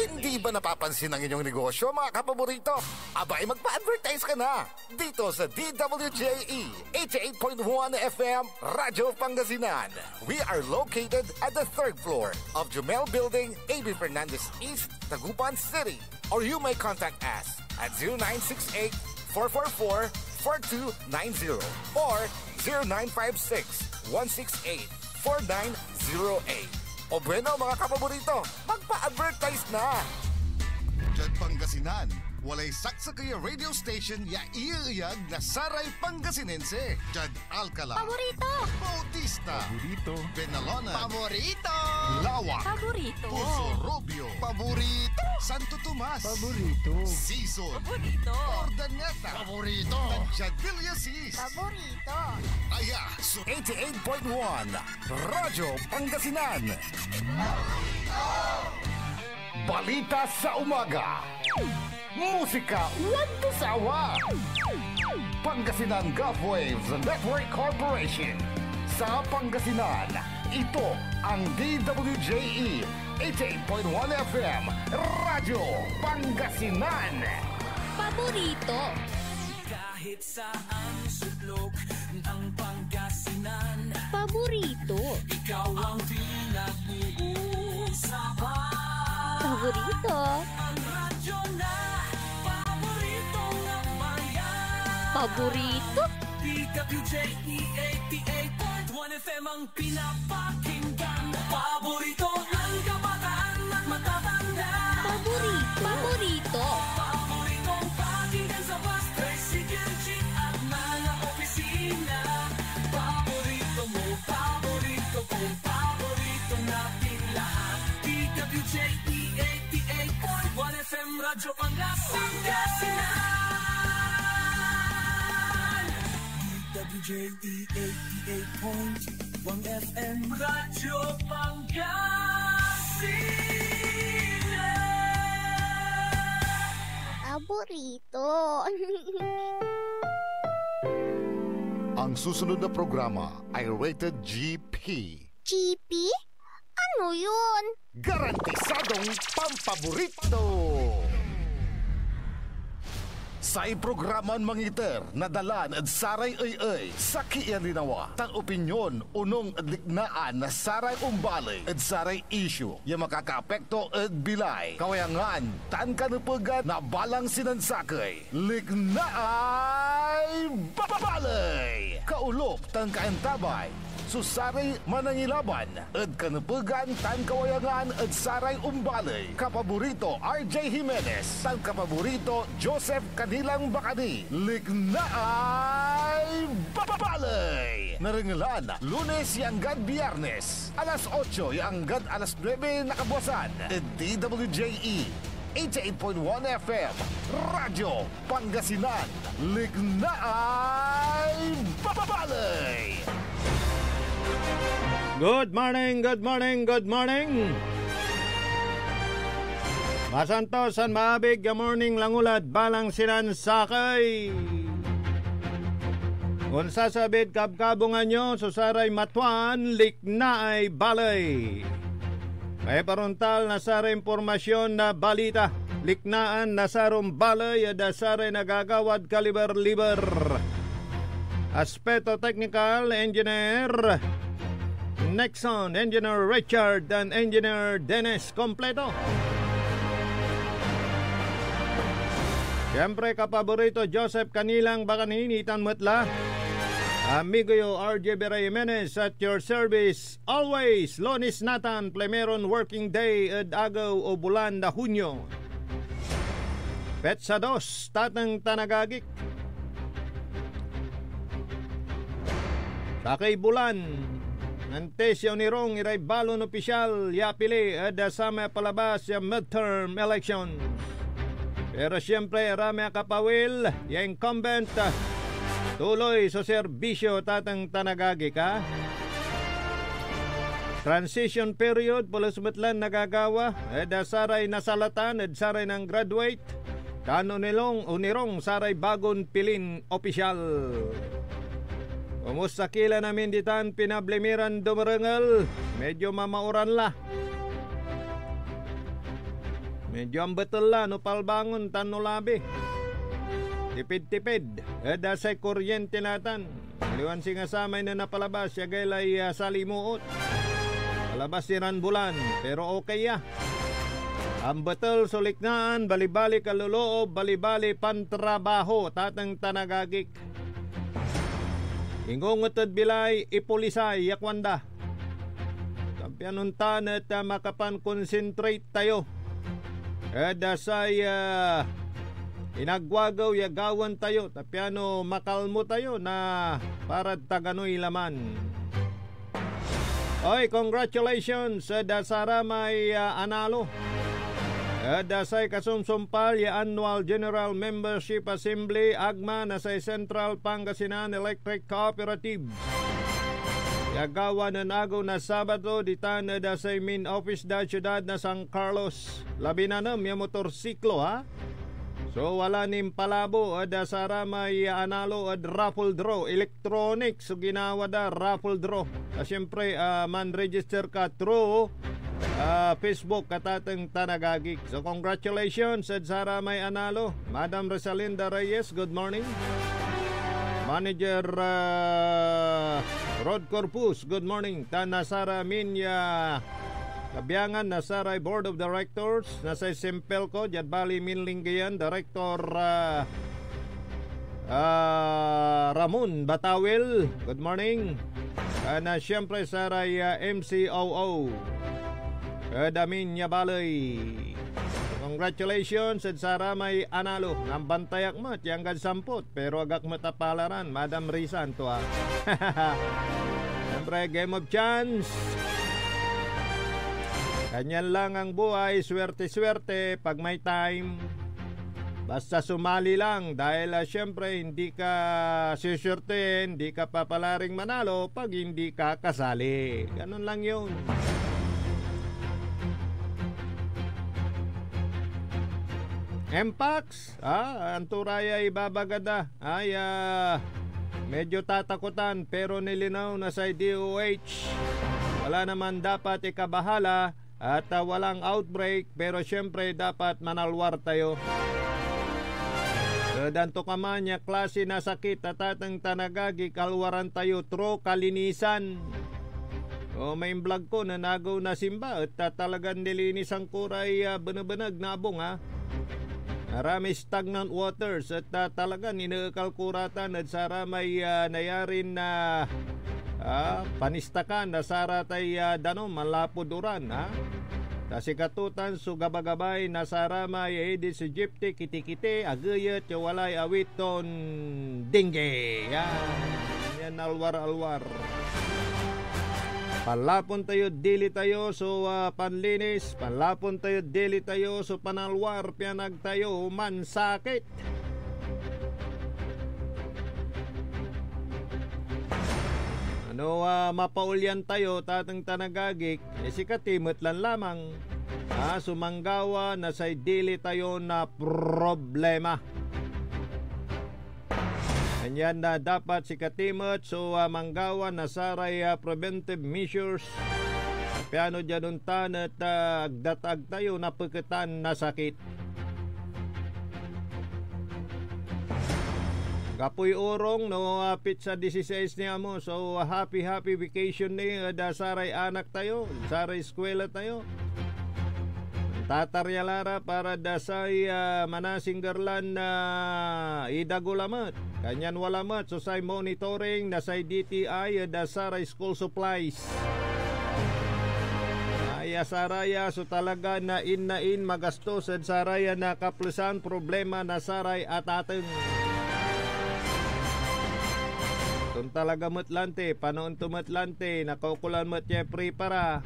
Hindi ba napapansin ang inyong negosyo, mga kapaborito? Abay, magpa-advertise ka na dito sa DWJE 88.1 FM Radyo Pangasinan. We are located at the 3rd floor of Jumel Building, A.B. Fernandez East, Tagupan City. Or you may contact us at 0968-444-4290 or 0956-168-4908. O bueno, mga kapaborito, magpa-advertise na! Diyan Pangasinan, walay saksa kaya radio station ya iiyag na Saray Pangasinense. Diyan Alcala. Paborito! Bautista. Paborito. Benalonan. Paborito! Lawak. Paborito! Puso Rubio. Paborito! Santo Tomas. Paborito. Sison. Paborito! Ordaneta. Paborito! Diyan Villasis. Paborito! Aya, so 88.1 Radyo Pangasinan. Balita sa umaga. Musika walang sawa. Pangasinan Gulf Waves Network Corporation. Sa Pangasinan, ito ang DWJE 88.1 FM Radyo Pangasinan. Paborito! Kahit saan sulok ng Pangasinan, Paborito! ikaw ang pinag-uusapan. Paborito! Ang radyo na paborito ng bayan. Paborito! DWJE 88.1 FM ang pinapakinggan. Paborito ng kabataan at matatanda. Paborito! Paborito! Paboritong pakinggan sa bus, tricycle, jeep at mga opisina. Paborito mo, paborito ko, paborito natin lahat. DWJE 88.1 FM Radyo Pangasinan. DWJE 88.1 FM Radyo Pangasinan. Paborito! Ang susunod na programa ay rated GP. GP? Ano yun? Garantisadong pampaborito! Sa programa'n mangiter, nadalan at saray ay sa kiyaninawa. Tan opinyon, unong adliknaan na saray umbalay at saray issue. Yung makakaapekto at bilay. Kawayangan, tan kanupugan na balang sinansakay. Liknaay babalay! Kaulop, tan kaantabay. Susaray manangilaban at kanupugan tan kawayangan at saray umbalay. Kapaborito RJ Jimenez, tan kapaborito Joseph Kanilang Bakani. Liknaay babalay! Naringalan, Lunes yanggad Biyernes, alas 8 yanggad alas 9 nakabuasan. At DWJE 88.1 FM Radyo Pangasinan. Liknaay babalay! Good morning, good morning, good morning. Masantos san maabig, good morning langulad, balang sinansakay. Kung sasabit kabkabungan nyo, susaray matuan, liknaay balay. May paruntal na saray impormasyon na balita, liknaan na sarong balay, ada saray nagagawad kaliber-liber. Aspeto technical, engineer Nexon, Engineer Richard, and Engineer Dennis kompleto. Siyempre kapaborito Joseph Kanilang Bakani, Nitan Mutla. Amigo yo RJ Bera Jimenez at your service always. Lonis Nathan, Plemeron working day at agaw o bulan na Hunyo. Petsa 2, Tatang Tanagagik. Sakay bulan. Antes yung nirong iray balon opisyal yapili ada sa may palabas yung midterm election. Pero siyempre rami kapawil yung incumbent tuloy sa serbisyo tatang tanagagi ka. Transition period pulos metlan nagagawa ada saray nasalatan at saray ng graduate kano nilong unirong saray bagon pilin opisyal. Kumusta kila namin ditan pinablemiran dumarangal, medyo mamauran la. Medyo ang betul la, no palbangon, tan no labi. Tipid-tipid. Dasay kuryente natan. Liwan si nga samay na napalabas, siya gaylay salimuot. Palabas si Ranbulan, pero okay ya. Ang betul suliknaan, bali-bali kaluloob, bali-bali pantrabaho, tatang tanagagik. Ingungutod bilay, ipulisay, yakwanda. Kampianuntan at makapan-concentrate tayo. Dasay inagwagaw, yagawan tayo. Tapiano makalmo tayo na para taganoy laman. Oy, congratulations dasara may analo. Dasay kasumsumpal ya Annual General Membership Assembly agma na sa Central Pangasinan Electric Cooperative. Yagawa na agaw na Sabado ditan na dasay main office da siyudad na San Carlos. Labi na nam yung motorsiklo ha. So wala nim palabo dasara may analo at raffle draw. Electronics so ginawa da raffle draw. Siyempre man register ka through Facebook katatang tanagagik. So congratulations at Sara may analo. Madam Rosalinda Reyes, good morning. Manager Rod Corpus, good morning. Tanasara Minya Kabiangan, Nasaray Board of Directors. Nasay Simpelco, Jadbali Minlinggayan, Director Ramon Batawil, good morning. Na siyempre Saray MCOO Damin Yabalay. Congratulations at Sara may analo. Ang bantayak mo at yang sampot pero agak matapalaran. Madam Rizan to ha. Siyempre game of chance. Ganyan lang ang buhay. Swerte-swerte pag may time. Basta sumali lang dahil siyempre hindi ka sisurte, hindi ka papalaring manalo pag hindi ka kasali. Ganun lang yun. Empax, ang turaya ibabagada ay medyo tatakutan pero nilinaw na sa DOH. Wala naman dapat ikabahala at walang outbreak pero syempre dapat manalwar tayo. Danto ka man niya klase na sakit at atang tanagagi kalwaran tayo tro kalinisan. O may vlog ko na nagaw na simba at talagang nilinis ang kuray banag-banag nabong ha. Marami stagnant waters at talaga ninakalkuratan at sara may nayarin na panistakan na sara tay danom malapuduran ha. Kasi katutan so gabagabay na sara may edis Egypte kiti-kiti agayat walay awiton dingge. Yan alwar-alwar. Panlapon tayo, dili tayo, so panlinis. Panlapon tayo, dili tayo, so panalwar. Pianag tayo, mansakit. Mapaulyan tayo, tatang tanagagik. Sikatimot lang lamang. Sumanggawa na say dili tayo na problema. Yan na dapat si katimot so manggawa na saray preventive measures. Piano dyan untan at agdatag tayo na pagkatan na sakit. Kapoy urong no pizza 16 niya mo so happy vacation ni saray anak tayo, saray eskwela tayo. Tatarya lara para dasay manasing garlan na idagulamat. Kanyan walamat so say monitoring na say DTI dasara school supplies. Saraya so talaga na in magastos at saraya na kaplusan problema na saray at ating. Kung talaga matlante, panoon tumatlante, nakaukulan matye prepara.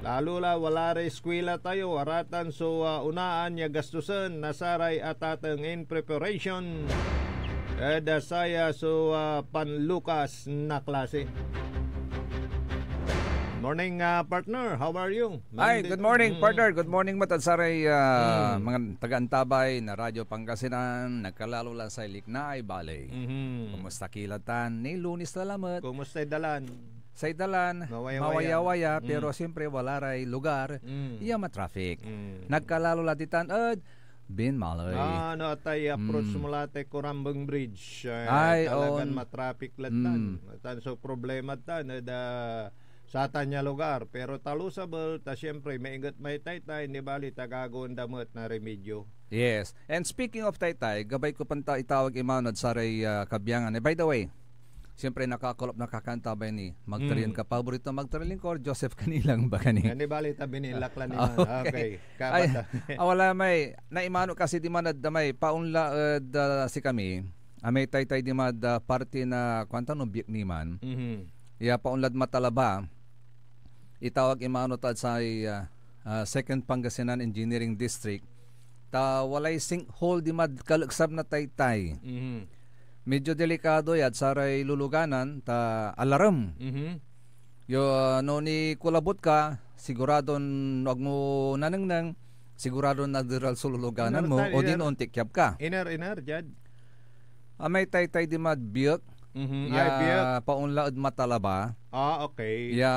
Lalo la wala rin eskwela tayo, aratan so unaan niya gastusan na saray at ating in preparation. Dasaya so panlukas na klase. Morning partner, how are you? Hi, good morning partner. Good morning matad saray mga taga-antabay na Radyo Pangasinan, nagkalalo sa Liknay Balay. Kumusta kilatan? Ni Lunis na lamat. Kumusta dalan? sa idalan, Mawaya-waya. mawaya-waya, pero siyempre wala ray lugar, iya ma-traffic. Mm. Nagkalalo latitan, Bin Maloy. Ano tay approach mula tay Corambang Bridge. Ay, Talagan on. matraffic latan. So problema tan sa tanya lugar pero talusable ta syempre maingat may taytay ni bali tagagon damot na remedyo. Yes. And speaking of taytay, gabay ko panta itawag imanod sa ray kabyangan. By the way, siyempre nakakulop nakakanta ba ni Magtarian ka paborito Magtarian ko Joseph kanilang ba kani? Ni bali ta binilaklan ni man. Okay. Okay. Ay, Kabata. wala may naimano kasi di man damay paunla si kami. Amay taytay di mad party na kwanta no biyak ni man. Mhm. Ya paunlad matalaba. Itawag imano ta sa Second Pangasinan Engineering District. Ta walay sinkhole di mad kalugsab na taytay. Mhm. Medyo delikado yat saray luluganan ta alarm. Mhm. Yo no ni kulabot ka sigurado wag mo nanangnang sigurado nagdiral sa luluganan mo o din ontik kyap ka. Iner jad. Amay taytay di mad biyak. Mhm. Ay biyak. Paunlaod matalaba. Okay. Ya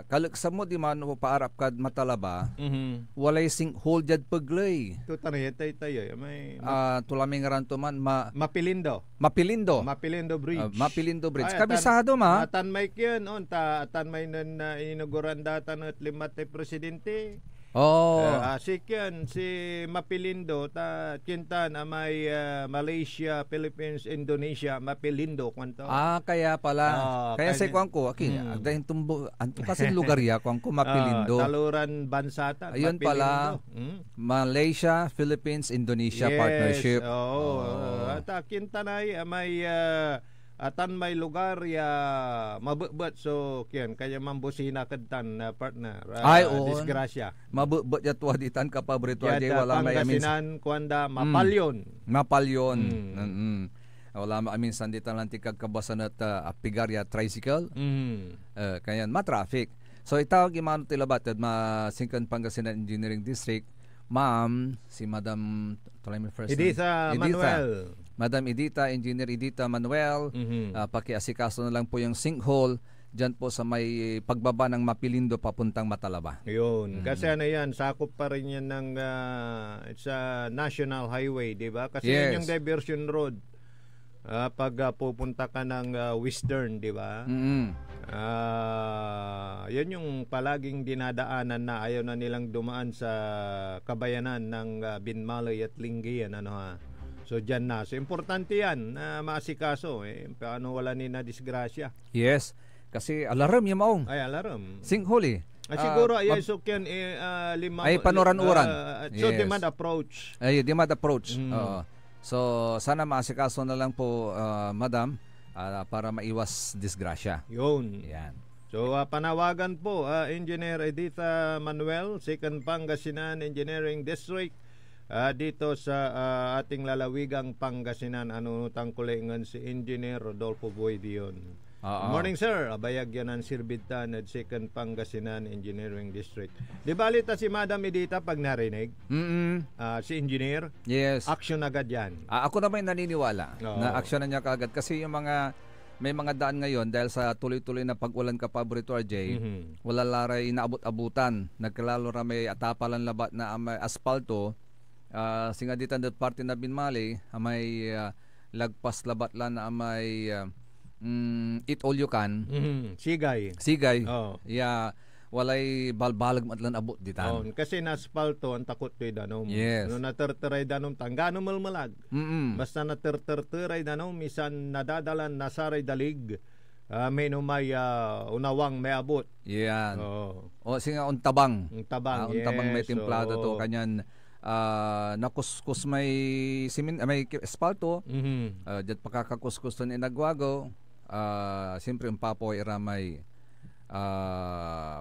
kalugsab mo di man paarap ka matalaba. Mhm. Walay sinkhole jad paglay. Tutanay taytay may Tulaming ranto man Mapilindo. Mapilindo. Mapilindo Bridge. Mapilindo Bridge. Ay, Kabisado ma. Atan may kyan on atan may nan inuguran datan at limat tay presidente. Oh. Sikyan si Mapilindo ta kintan amay Malaysia, Philippines, Indonesia, Mapilindo kwanto. Kaya pala. Kaya sa kuwan ko, agdahin tumbo, anto kasi lugar ya, kuwan ko Mapilindo. Taluran bansata. Ayun pala, Malaysia, Philippines, Indonesia partnership. Oo. At kintan ay may atan may lugar ya mabebet so kian kaya mambusina kadtan na partner. Ay, oo. Disgrasya. Mabubot ya tuwaditan ka paborito ajay wala may amin. Pangasinan kuanda mapalyon. Mapalyon. Wala may amin sanditan lang tikagkabasan at apigarya tricycle. Kaya ma-traffic. So itawag imano tilabat at Second Pangasinan Engineering District. Ma'am, si Madam first Editha Manuel. Madam Editha, Engineer Editha Manuel, pakiasikaso na lang po yung sinkhole dyan po sa may pagbaba ng Mapilindo papuntang Matalaba. Yun. Kasi ano yan, sakop pa rin yan ng it's a national highway, di ba? Kasi yan yung diversion road. Pag pupunta ka ng Western, di ba? Yan yung palaging dinadaanan na ayaw na nilang dumaan sa kabayanan ng Binmaloy at Lingayen. So dyan na. So importante yan na maasikaso. Paano wala ni na disgrasya? Yes. Kasi alarm yung maong. Ay, alarm. Sinkhole. Siguro ay sukyan ay panoran-uran. So demand approach. Ay demand approach. So sana maasikaso na lang po madam para maiwas disgrasya. Yun. Yan. So panawagan po Engineer Editha Manuel, Second Pangasinan Engineering District dito sa ating lalawigang Pangasinan. Tangkulingan si Engineer Rodolfo Boydion. Morning sir, abayag yan ang sirbitan at Second Pangasinan Engineering District. Di balita si Madam Editha pag narinig? Si Engineer? Yes. Action agad yan. Ako naman naniniwala na action na niya kaagad kasi yung may mga daan ngayon dahil sa tuloy-tuloy na pag-ulan ka paborito RJ, wala laray inaabot-abutan. Nagkalalo ra may atapalan labat na may asfalto. Singaditan dat parte na Binmali, may lagpas labat lan na may eat all you can. Sigay. Walay balbalag matlan abot ditan. Kasi na asfalto ang takot to'y danom. Yes. Naterteray danom tanggano malmalag. Basta naterteray danom misan nadadalan nasaray dalig. May unawang may abot. Yan. O singa untabang. Untabang, untabang may timplado to kanyan. Nakuskus may may espalto. Diyan pakakakuskus to ni nagwago. Siyempre papoy ramay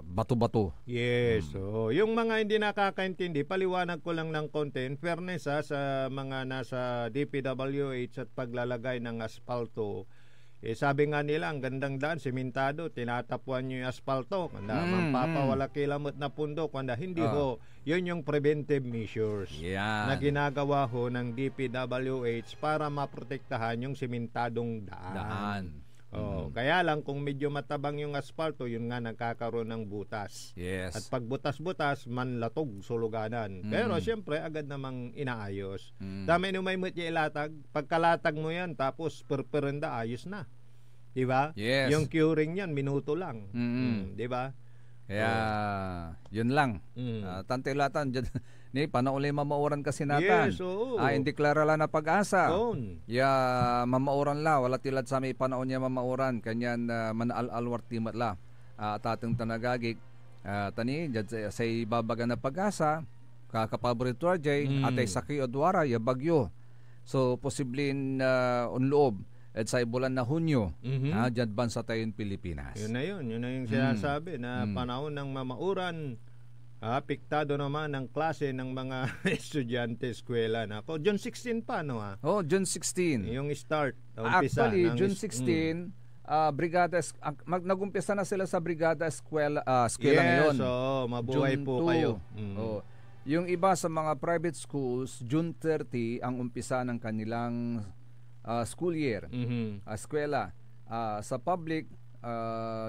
bato-bato. Yes. So, yung mga hindi nakakaintindi, paliwanag ko lang ng konti. In fairness sa mga nasa DPWH at paglalagay ng asfalto, sabi nga nila, ang gandang daan, simentado, tinatapuan nyo yung asfalto. Kanda, mampapawala kilamot na pundo. Kanda, hindi ho. Yun yung preventive measures na ginagawa ho ng DPWH para maprotektahan yung simentadong daan. Kaya lang kung medyo matabang yung asfalto, yun nga nagkakaroon ng butas. Yes. At pag butas-butas, manlatog suluganan. Pero siyempre, agad namang inaayos. Dami nung may mutya ilatag. Pagkalatag mo yan, tapos perperenda, ayos na. Diba? Yes. Yung curing yan, minuto lang. Diba? Kaya, yun lang. Tantilatan, ni panauli mamauran kasi natan. Yes, oo. Hindi klara lang na pag-asa. Doon. Mamauran la, wala tilad sa may panahon niya mamauran. Kanyan manal-alwar timat la. Tatang tanagagik. Tani, sa ibabaga na pag-asa, kakapaborito RJ, atay saki o duwara, ya bagyo. So, posibleng unloob. At sa bulan na Hunyo, dyan bansa tayong Pilipinas. Yun na yung sinasabi na panahon ng mamauran, apektado naman ang klase ng mga estudyante eskwela na. June 16 pa, no? June 16. Yung start, umpisa. Actually, June 16, nagumpisa na sila sa Brigada Eskwela ngayon. Yes, mabuhay June po 2. kayo. Yung iba sa mga private schools, June 30 ang umpisa ng kanilang school year, eskwela. Sa public,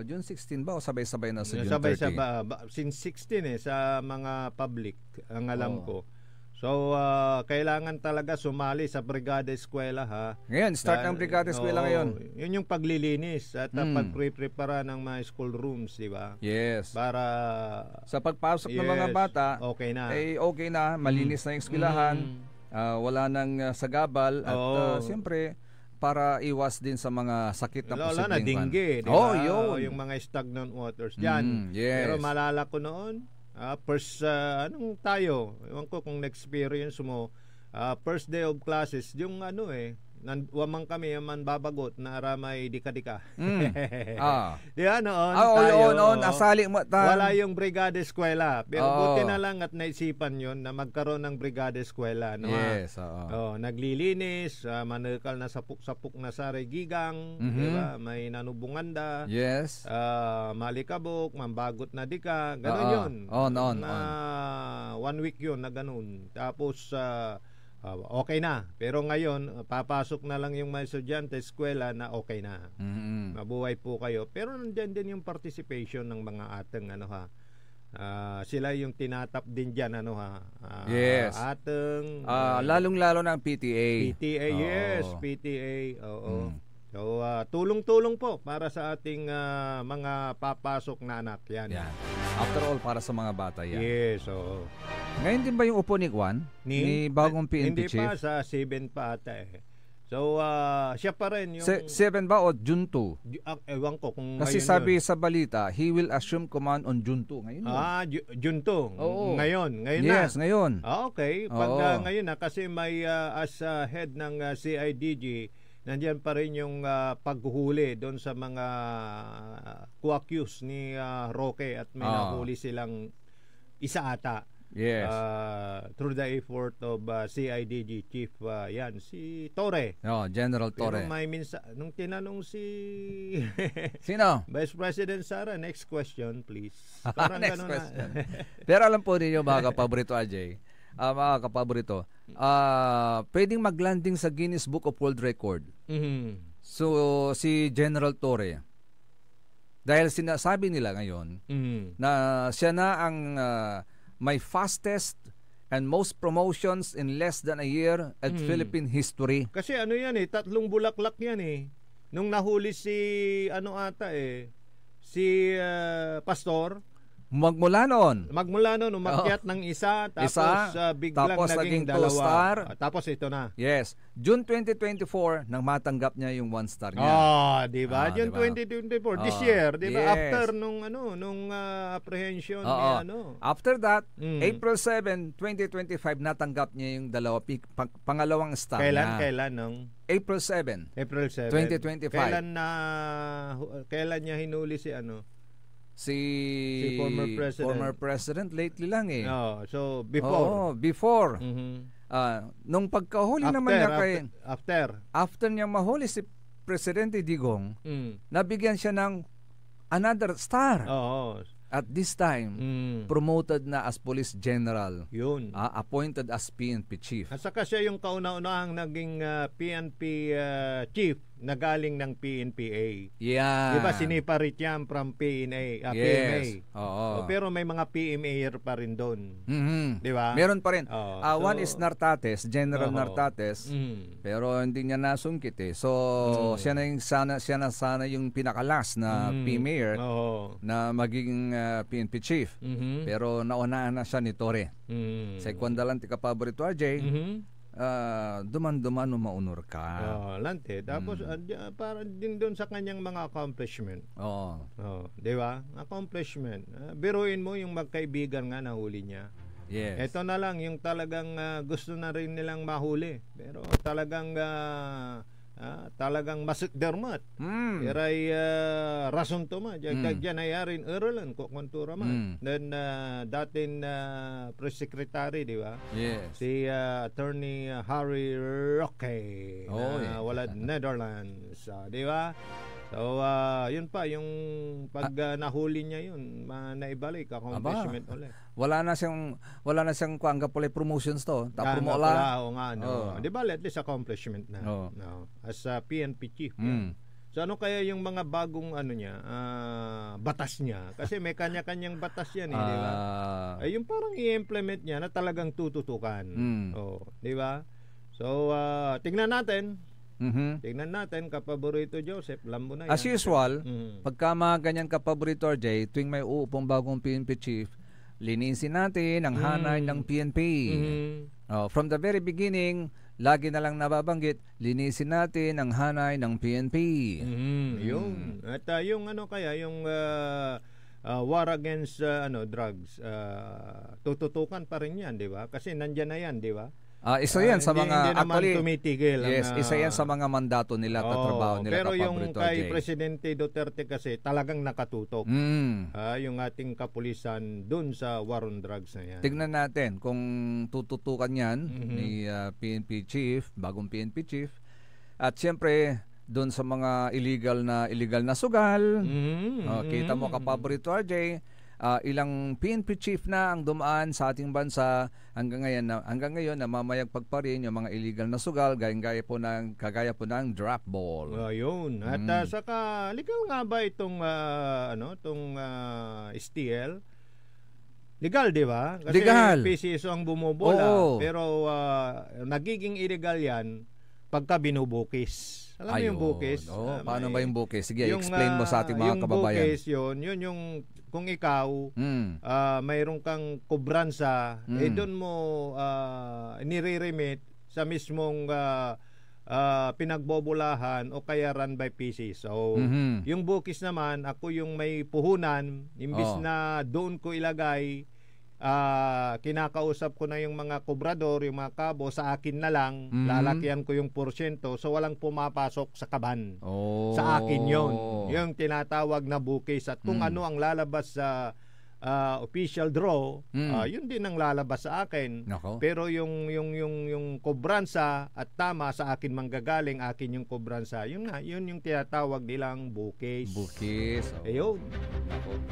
June 16 ba o sabay-sabay na sa June 30? Sabay-sabay. Since 16 sa mga public, ang alam ko. So, kailangan talaga sumali sa Brigada Eskwela, ha? Ngayon, start ng Brigada Eskwela ngayon. Yun yung paglilinis at pag-prepara ng mga school rooms, di ba? Yes. Para sa pagpasok ng mga bata, okay na. Okay na, malinis na yung eskwelahan. Wala nang sagabal at siyempre para iwas din sa mga sakit na posibleng wala na dingge, di ba? Yun. Yung mga stagnant waters dyan. Yes. Pero malala ko noon, first anong tayo, ewan ko kung na-experience mo, first day of classes, yung wamang kami man babagot na aramay dika-dika. Diba noon? Noon, asali mo. Wala yung Brigada Eskwela. Pero buti na lang at naisipan yon na magkaroon ng Brigada Eskwela. No, yes. Naglilinis, manukal na sapuk-sapuk na sari gigang, diba? May nanubunganda. Yes. Malikabok, mambagot na dika. Ganon yun. Noon. 1 week yun na ganon. Tapos, okay na. Pero ngayon, papasok na lang yung mga estudyante eskwela na okay na. Mabuhay po kayo. Pero nandiyan din yung participation ng mga ateng sila yung tinatap din diyan yes. Ateng lalong-lalo ng PTA. Yes, PTA. So, tulong-tulong po para sa ating mga papasok na anak yan. After all, para sa mga bata yan. Yes, oo. Ngayon din ba yung upo ni Juan? Ni bagong PNP chief? Hindi pa, sa 7 pa ata So, siya pa rin yung... 7 ba o June 2? Ewan ko kung kasi ngayon sabi yun. sa balita, he will assume command on June 2. Ngayon June 2. Ngayon yes, na. ngayon. Okay. Pag ngayon na, kasi may as head ng CIDG, nandiyan pa rin yung paghuhuli doon sa mga co-accused ni Roque at may nahuli silang isa ata. Yes. Through the effort of CIDG Chief si Torre. General Torre. Pero may nung tinanong si sino? Vice President Sara, next question please. Parang next question. Pero alam po ninyo mga kapaborito AJ, mga kapaborito, pwedeng maglanding sa Guinness Book of World Record. So si General Torre, dahil sinasabi nila ngayon na siya na ang may fastest and most promotions in less than a year at Philippine history. Kasi yan 3 bulaklak yan nung nahuli si si Pastor. Magmula noon, umakyat ng isa, tapos biglang naging 2 star. Tapos ito na. Yes. June 2024 nang matanggap niya yung 1 star niya. Di ba? June 2024 this year, di ba? Yes. After nung apprehension ni After that, April 7, 2025 natanggap niya yung pangalawang star niya. Kailan nung April 7. 2025. Kailan niya hinuli si Si former president lately lang so before. Before. Nung pagkahuli naman niya after niya mahuli si Presidente Digong, nabigyan siya ng another star. At this time, promoted na as Police General. Yun. Appointed as PNP Chief. At saka siya yung kauna-unahang naging PNP Chief nagaling ng PNPA. Yeah. Di ba siniparit yan from PMA? Yes. Oo. Pero may mga PMA pa rin doon. Mhm. Di ba? Meron pa rin. Oo. One is Nartates, General Nartates. Pero hindi niya nasungkit eh. So siya na sana yung pinakalas na PMA na magiging PNP chief. Pero naunahan na siya ni Torre. Sa Kwandalanti ka paborito RJ. Duman-duman maunor ka. Lante. Tapos para din doon sa kanyang mga accomplishment. Di ba? Accomplishment. Biruin mo yung magkaibigan nga nahuli niya. Yes. Ito na lang yung talagang gusto na rin nilang mahuli. Pero talagang masukdermat. Iray rason to ma. Diyan ayarin Erlen ko kontura man. Then datin press secretary, di ba? Yes. Si attorney Harry Roque. Walad Netherlands, di ba? So yun pa yung pag nahuli niya yun, naibalik accomplishment ulit. Wala na siyang kuangga pala promotions to. Tapos di ba at least accomplishment na. As PNP chief. So ano kaya yung mga bagong batas niya? Kasi may kanya-kanyang batas yan di ba? Ay yung parang i-implement niya na talagang tututukan. Di ba? So tingnan natin. Tingnan natin, kapaborito Joseph, alam mo na yan. As usual, pagka mga ganyan kapaborito RJ, tuwing may uupong bagong PNP chief, linisin natin ang hanay ng PNP. From the very beginning, lagi na lang nababanggit, linisin natin ang hanay ng PNP. Yung at yung yung war against drugs, tututukan pa rin yan, di ba? Kasi nandyan na yan, di ba? Isa yan sa mga hindi naman tumitigil. Yes, isa yan sa mga mandato nila at trabaho nila. Pero yung kay Presidente Duterte kasi talagang nakatutok. Yung ating kapulisan dun sa war on drugs na yan. Tignan natin kung tututukan yan ni PNP chief, bagong PNP chief. At siyempre dun sa mga illegal na sugal. Kita mo kapaborito RJ, ilang PNP chief na ang dumaan sa ating bansa hanggang ngayon namamayagpag pa rin yung mga illegal na sugal kagaya po ng drop ball. Ayun. At saka legal nga ba itong STL? Legal, di ba? Kasi legal. PCSO ang bumubola. Pero nagiging illegal yan pagka binubukis. Alam mo yung bukis? Paano ba yung bukis? Sige, explain mo sa ating mga kababayan. Yung bukis yun yung kung ikaw mayroon kang kubransa, doon mo nire-remit sa mismong pinagbobolahan o kaya run by PC. So, yung bukis naman, ako yung may puhunan, imbis na doon ko ilagay, kinakausap ko na yung mga kobrador, yung mga kabo, sa akin na lang, lalakyan ko yung porsyento, so walang pumapasok sa kaban. Sa akin yon, yung tinatawag na bukis. At kung ano ang lalabas sa official draw, yun din ang lalabas sa akin. Pero yung kobransa at tama sa akin manggagaling, akin yung kobransa, yun yung tinatawag nilang bukis. Ayun.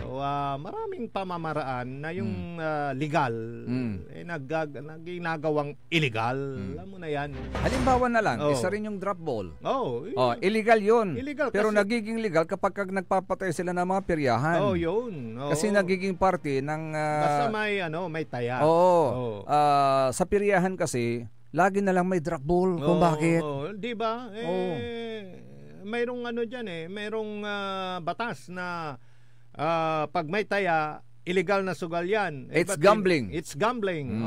So, maraming pamamaraan na yung legal ginagawang illegal. Alam mo na yan. Halimbawa na lang, isa rin yung drop ball. Illegal yun. Illegal pero kasi nagiging legal kapag nagpapatay sila ng mga peryahan. Yun. Kasi nagiging parte ng basta may taya. Sa peryahan kasi lagi na lang may drop ball. Kung bakit? Di ba? Mayroong diyan mayroong batas na pag may taya, illegal na sugal yan. It's gambling. It's gambling.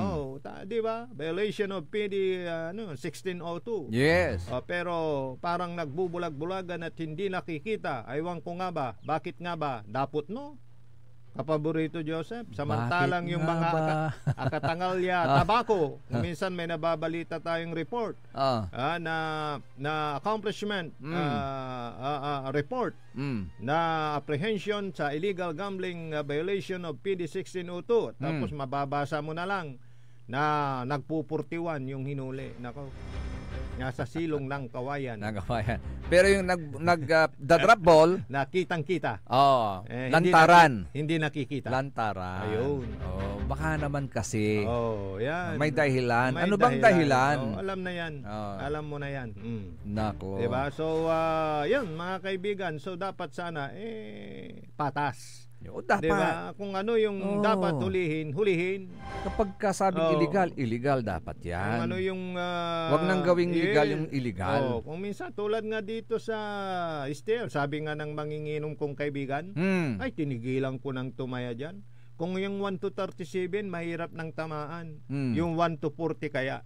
Di ba? Violation of PD 1602. Yes. Pero parang nagbubulag-bulagan at hindi nakikita. Aywan ko nga ba? Bakit nga ba? Dapot no? Kapaborito Joseph, samantalang yung mga akatangalya, tabako, minsan may nababalita tayong report na accomplishment report na apprehension sa illegal gambling violation of PD 1602. Tapos mababasa mo na lang na nagpupurtiwan yung hinuli. Nako. Nasa silong ng kawayan. Nagawayan. Pero yung the drop ball, Na kitang-kita. lantaran. Hindi nakikita. Lantaran. Ayun. Baka naman kasi. Yan. May dahilan. May Ano bang dahilan? alam na yan. Alam mo na yan. Nako. Diba? So, yun, mga kaibigan. So, dapat sana, patas. Dapat. Diba? Kung ano yung dapat hulihin. Kapag kasabing illegal dapat yan. Kung ano yung... Wag nang gawing legal yung illegal. Kung minsan, tulad nga dito sa Estel, sabi nga ng manginginom kong kaibigan, ay, tinigilan ko ng tumaya dyan. Kung yung 1 to 37, mahirap ng tamaan. Yung 1 to 40 kaya.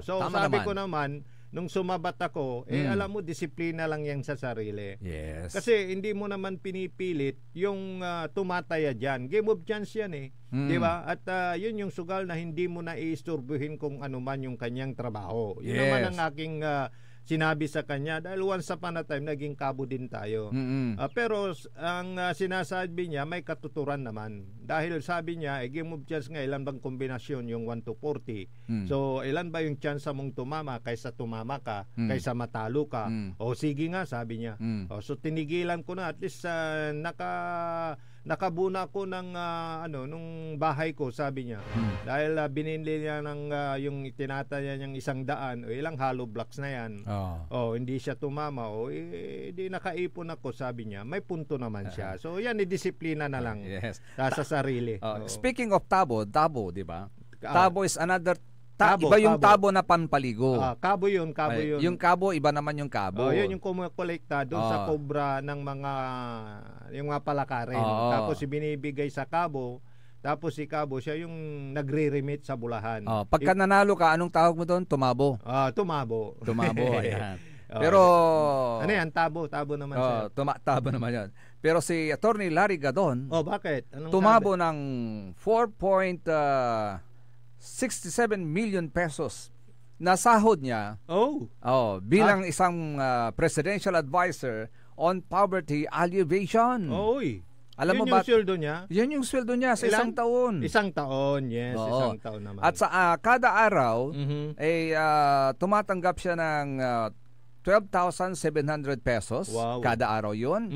So, sabi ko naman, nung sumabat ako, alam mo, disiplina lang yan sa sarili. Yes. Kasi hindi mo naman pinipilit yung tumataya dyan. Game of chance yan Di ba? At yun yung sugal na hindi mo na iisturbuhin kung ano man yung kanyang trabaho. Yun naman ang aking sinabi sa kanya dahil once upon a time naging kabo din tayo. Pero ang sinasabi niya may katuturan naman. Dahil sabi niya, game of chance nga, ilan bang kombinasyon yung 1 to 40. So, ilan ba yung chance mong tumama kaysa tumama ka, kaysa matalo ka? O sige nga, sabi niya. So, tinigilan ko na. At least nakabuna ko ng nung bahay ko, sabi niya. Dahil binili niya ng yung tinataya niyang 100 o ilang hollow blocks na yan. Hindi siya tumama di nakaipon ako, sabi niya. May punto naman siya. So yan, disiplina na lang. Yes. Sa sarili. Speaking of tabo, di ba? Tabo is another Tabo, iba yung tabo na panpaligo. Kabo yun. Yung kabo, iba naman yung kabo. Yun yung kumukolekta doon sa kobra ng yung mga palakarin. Tapos binibigay sa kabo. Tapos si kabo, siya yung nagre-remit sa bulahan. Pagka nanalo ka, anong tawag mo doon? Tumabo. Tumabo. Ayan. Pero ano yan? Tabo naman siya. Tabo naman yan. Pero si Attorney Larry Gadon, bakit? Anong tumabo sabi? ng 4.67 million pesos na sahod niya bilang isang presidential advisor on poverty alleviation. Alam mo ba? Yun yung sweldo niya? Yan yung sweldo niya sa isang taon. Isang taon, yes. Isang taon naman. At sa kada araw, tumatanggap siya ng 12,700 pesos. Wow. Kada araw yun.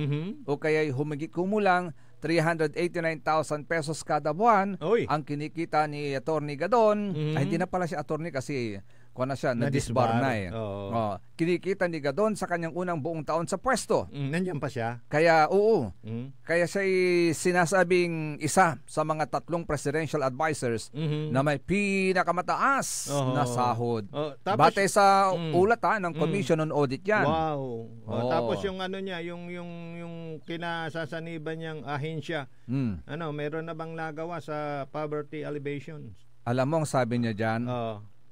O kaya kumulang 389,000 pesos kada buwan ang kinikita ni Attorney Gadon. Ay, hindi na pala si Attorney kasi kuha na siya, na-disbar na kinikita ni Gadon sa kanyang unang buong taon sa pwesto. Nandiyan pa siya? Kaya, kaya siya sinasabing isa sa mga 3 presidential advisors na may pinakamataas na sahod. Batay sa ulat ng Commission on Audit yan. Wow. Tapos yung niya, yung kinasasaniban niyang ahensya, meron na bang nagawa sa poverty alleviation? Alam mo ang sabi niya dyan?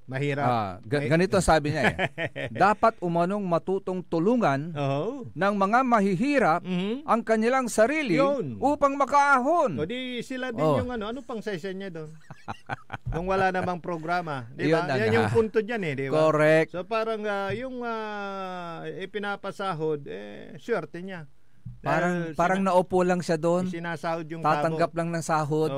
Mahirap. Ganito sabi niya dapat umanong matutong tulungan ng mga mahihirap ang kanilang sarili upang makaahon. Di sila din yung ano pang session niya doon? Kung wala namang programa. Di ba? Yan yung punto dyan di ba? Correct. So parang yung ipinapasahod, swerte niya. Parang naupo lang siya doon. Sinasahod yung tatanggap lang ng sahod.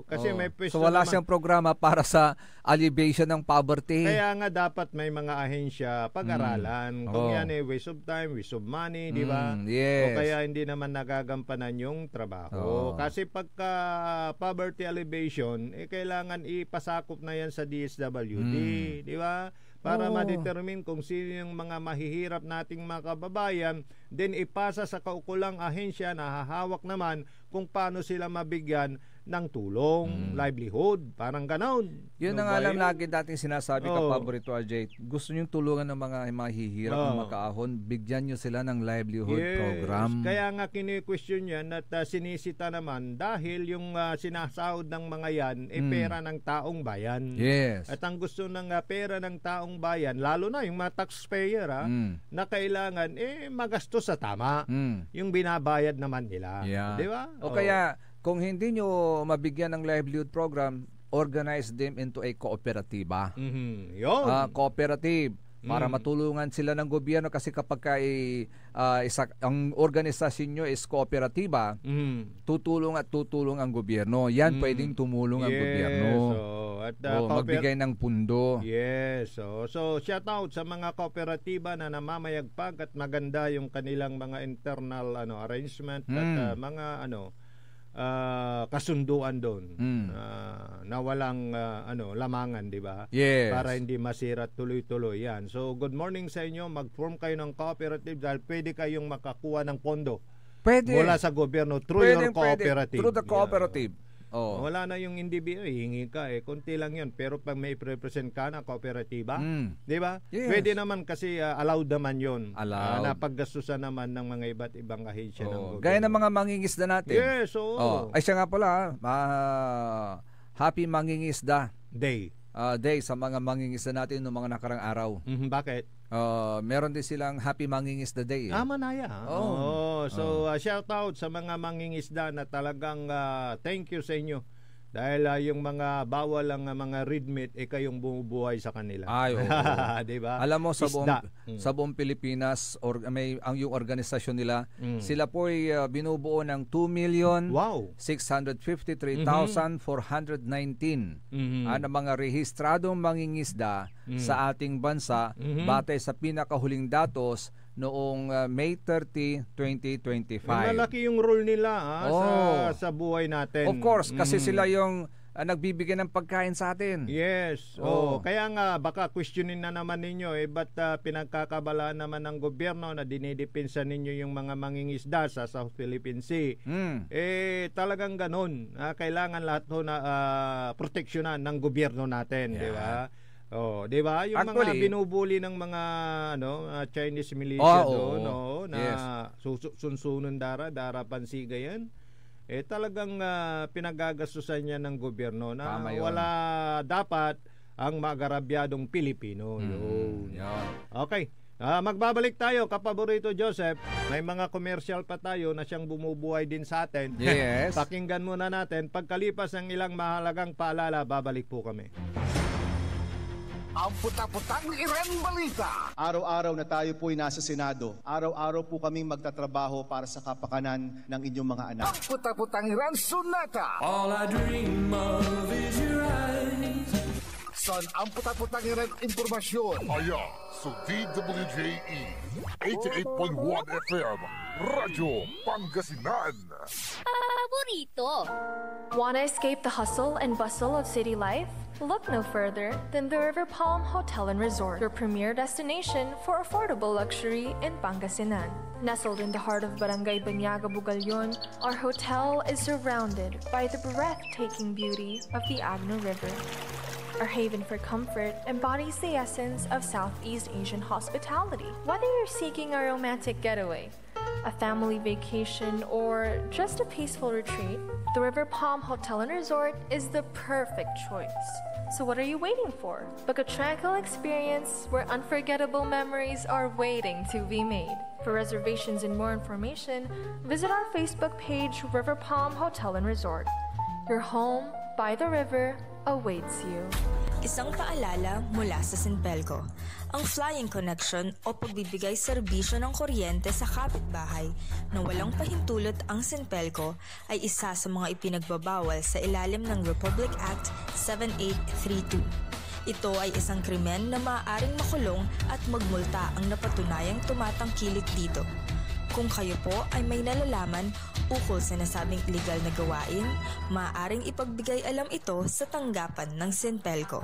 Kasi may pwesto so wala naman. siyang programa para sa alleviation ng poverty. Kaya nga dapat may mga ahensya pag-aralan. Kung yan waste of time, waste of money, di ba? Yes. O kaya hindi naman nagagampanan yung trabaho. Kasi pagka poverty alleviation, kailangan ipasakop na yan sa DSWD, di ba? Para ma-determine kung sino yung mga mahihirap nating mga kababayan, then ipasa sa kaukulang ahensya na hahawak naman kung paano sila mabigyan ng tulong, livelihood, parang ganon. Yun ang alam lagi dating sinasabi ka, Paborito RJ. Gusto niyong tulungan ng mga mahihirap na makaahon, bigyan niyo sila ng livelihood program. Kaya nga kini-question yan at sinisita naman dahil yung sinasahod ng mga yan pera ng taong bayan. Yes. At ang gusto ng pera ng taong bayan, lalo na yung mga taxpayer na kailangan magastos sa tama. Yung binabayad naman nila. Di ba? O kaya kung hindi nyo mabigyan ng livelihood program, organize them into a kooperatiba. Yun. Cooperative. para matulungan sila ng gobyerno kasi kapag ang organisasyon nyo is kooperatiba, tutulong ang gobyerno. Yan pwedeng tumulong ang gobyerno. At magbigay ng pundo. Yes. So shout out sa mga kooperatiba na namamayagpag at maganda yung kanilang mga internal arrangement at mga kasunduan doon na walang lamangan, di ba? Yes. Para hindi masira tuloy-tuloy yan. So good morning sa inyo, mag-form kayo ng cooperative dahil pwede kayong makakuha ng pondo mula sa gobyerno through your cooperative. Through the cooperative. Wala na yung NDBO, hingi ka konti lang yun, pero pag may represent ka na kooperatiba, di ba? Yes. Pwede naman kasi allowed naman yun. Allowed. Napaggastusan naman ng mga iba't ibang ahensya ng gobyerno. Gaya ng mga mangingisda natin. Yes, Ay siya nga pala, Happy Mangingisda Day sa mga mangingisda natin noong mga nakarang araw. Bakit? Meron din silang Happy Mangingisda Day. Manaya. So shout out sa mga mangingisda na talagang thank you sa inyo. Dahil yung mga bawal ang mga red meat kayong bumubuhay sa kanila. Ay, diba? Alam mo sa buong Pilipinas yung organisasyon nila, sila po ay binubuo ng 2,653,419 na mga rehistradong mangingisda sa ating bansa batay sa pinakahuling datos noong May 30, 2025. Malaki yung role nila sa buhay natin. Of course, kasi sila yung nagbibigay ng pagkain sa atin. Yes. Kaya nga baka questionin na naman ninyo ba't pinagkakabalaan naman ng gobyerno na dinidepensa ninyo yung mga mangingisda sa South Philippine Sea. Talagang ganun. Kailangan lahat na proteksyonan ng gobyerno natin, di ba? Di ba? Yung actually, mga binubuli ng mga Chinese militia doon, na sunsunon dara pansiga yan. Talagang pinagagastusan niya ng gobyerno na wala dapat ang magarabyadong Pilipino. Okay. Magbabalik tayo, kapaborito Joseph. May mga commercial pa tayo na siyang bumubuhay din sa atin. Yes. Pakinggan muna natin. Pagkalipas ng ilang mahalagang paalala, babalik po kami. Ang puta-putang Iren Balita. Araw-araw na tayo po'y nasa Senado. Araw-araw po kaming magtatrabaho para sa kapakanan ng inyong mga anak. Ang puta-putang Iren Sunata. All I dream of is your eyes. Son ang puta-putang Iren Impormasyon. Aya sa DWJE 88.1 FM Radyo Pangasinan. Paborito. Wanna escape the hustle and bustle of city life? Look no further than the River Palm Hotel and Resort, your premier destination for affordable luxury in Pangasinan. Nestled in the heart of Barangay Banyaga, Bugalyon, our hotel is surrounded by the breathtaking beauty of the Agno River. Our haven for comfort embodies the essence of Southeast Asian hospitality. Whether you're seeking a romantic getaway, a family vacation, or just a peaceful retreat, the River Palm Hotel and Resort is the perfect choice. So what are you waiting for? Book a tranquil experience where unforgettable memories are waiting to be made. For reservations and more information, visit our Facebook page, River Palm Hotel and Resort. Your home by the river awaits you. Isang paalala mula sa Sinpelco. Ang flying connection o pagbibigay serbisyo ng kuryente sa kapitbahay na walang pahintulot ang Sinpelco ay isa sa mga ipinagbabawal sa ilalim ng Republic Act 7832. Ito ay isang krimen na maaaring makulong at magmulta ang napatunayang tumatangkilik dito. Kung kayo po ay may nalalaman ukol sa nasabing illegal na gawain, maaaring ipagbigay alam ito sa tanggapan ng Sinpelco.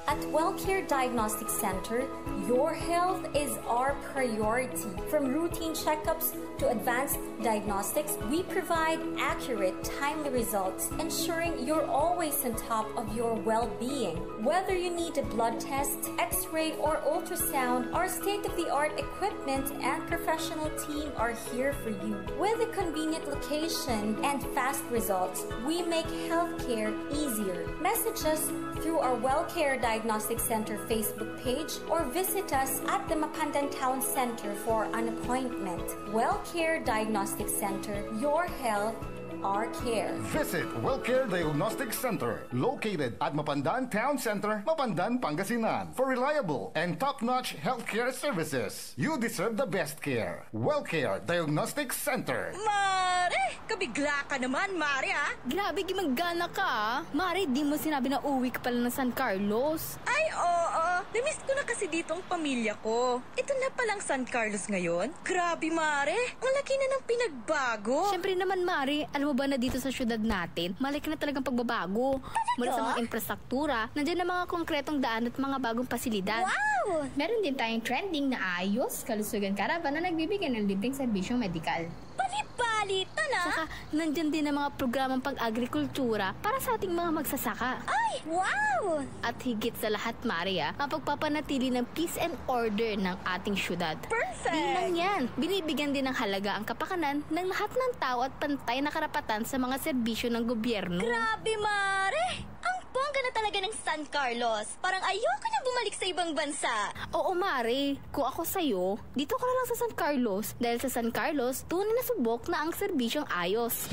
At WellCare Diagnostic Center, your health is our priority. From routine checkups to advanced diagnostics, we provide accurate, timely results, ensuring you're always on top of your well-being. Whether you need a blood test, x-ray, or ultrasound, our state-of-the-art equipment and professional team are here for you. With a convenient location and fast results, we make healthcare easier. Message us through our WellCare Diagnostic Center Facebook page or visit us at the Mapandan Town Center for an appointment. WellCare Diagnostic Center, your health, our care. Visit WellCare Diagnostic Center, located at Mapandan Town Center, Mapandan, Pangasinan. For reliable and top-notch healthcare services, you deserve the best care. WellCare Diagnostic Center. Mare! Kabigla ka naman, Mare, ha? Grabe, gimagana ka, ah. Mare, di mo sinabi na uwi ka pala ng San Carlos. Ay, oo. Namiss ko na kasi dito ang pamilya ko. Ito na palang San Carlos ngayon. Grabe, Mare. Ang laki na ng pinagbago. Siyempre naman, Mare, alam mo ba na dito sa syudad natin, malaki na talagang pagbabago. Mula sa mga infrastruktura, nandiyan na mga konkretong daan at mga bagong pasilidad. Wow! Meron din tayong trending na ayos, kalusugan karavan na nagbibigay ng libreng serbisyong medikal. Palipalitan, ah! Saka, nandyan din ang mga programang pang-agrikultura para sa ating mga magsasaka. Ay, wow! At higit sa lahat, Maria, ang pagpapanatili ng peace and order ng ating syudad. Perfect! Di lang yan, binibigyan din ng halaga ang kapakanan ng lahat ng tao at pantay na karapatan sa mga serbisyo ng gobyerno. Grabe, Mare! Ang bongga na talaga ng San Carlos. Parang ayoko na bumalik sa ibang bansa. Oo, Mare. Kung ako sa'yo, dito ka na lang sa San Carlos. Dahil sa San Carlos, tunay na subok na ang serbisyong ayos.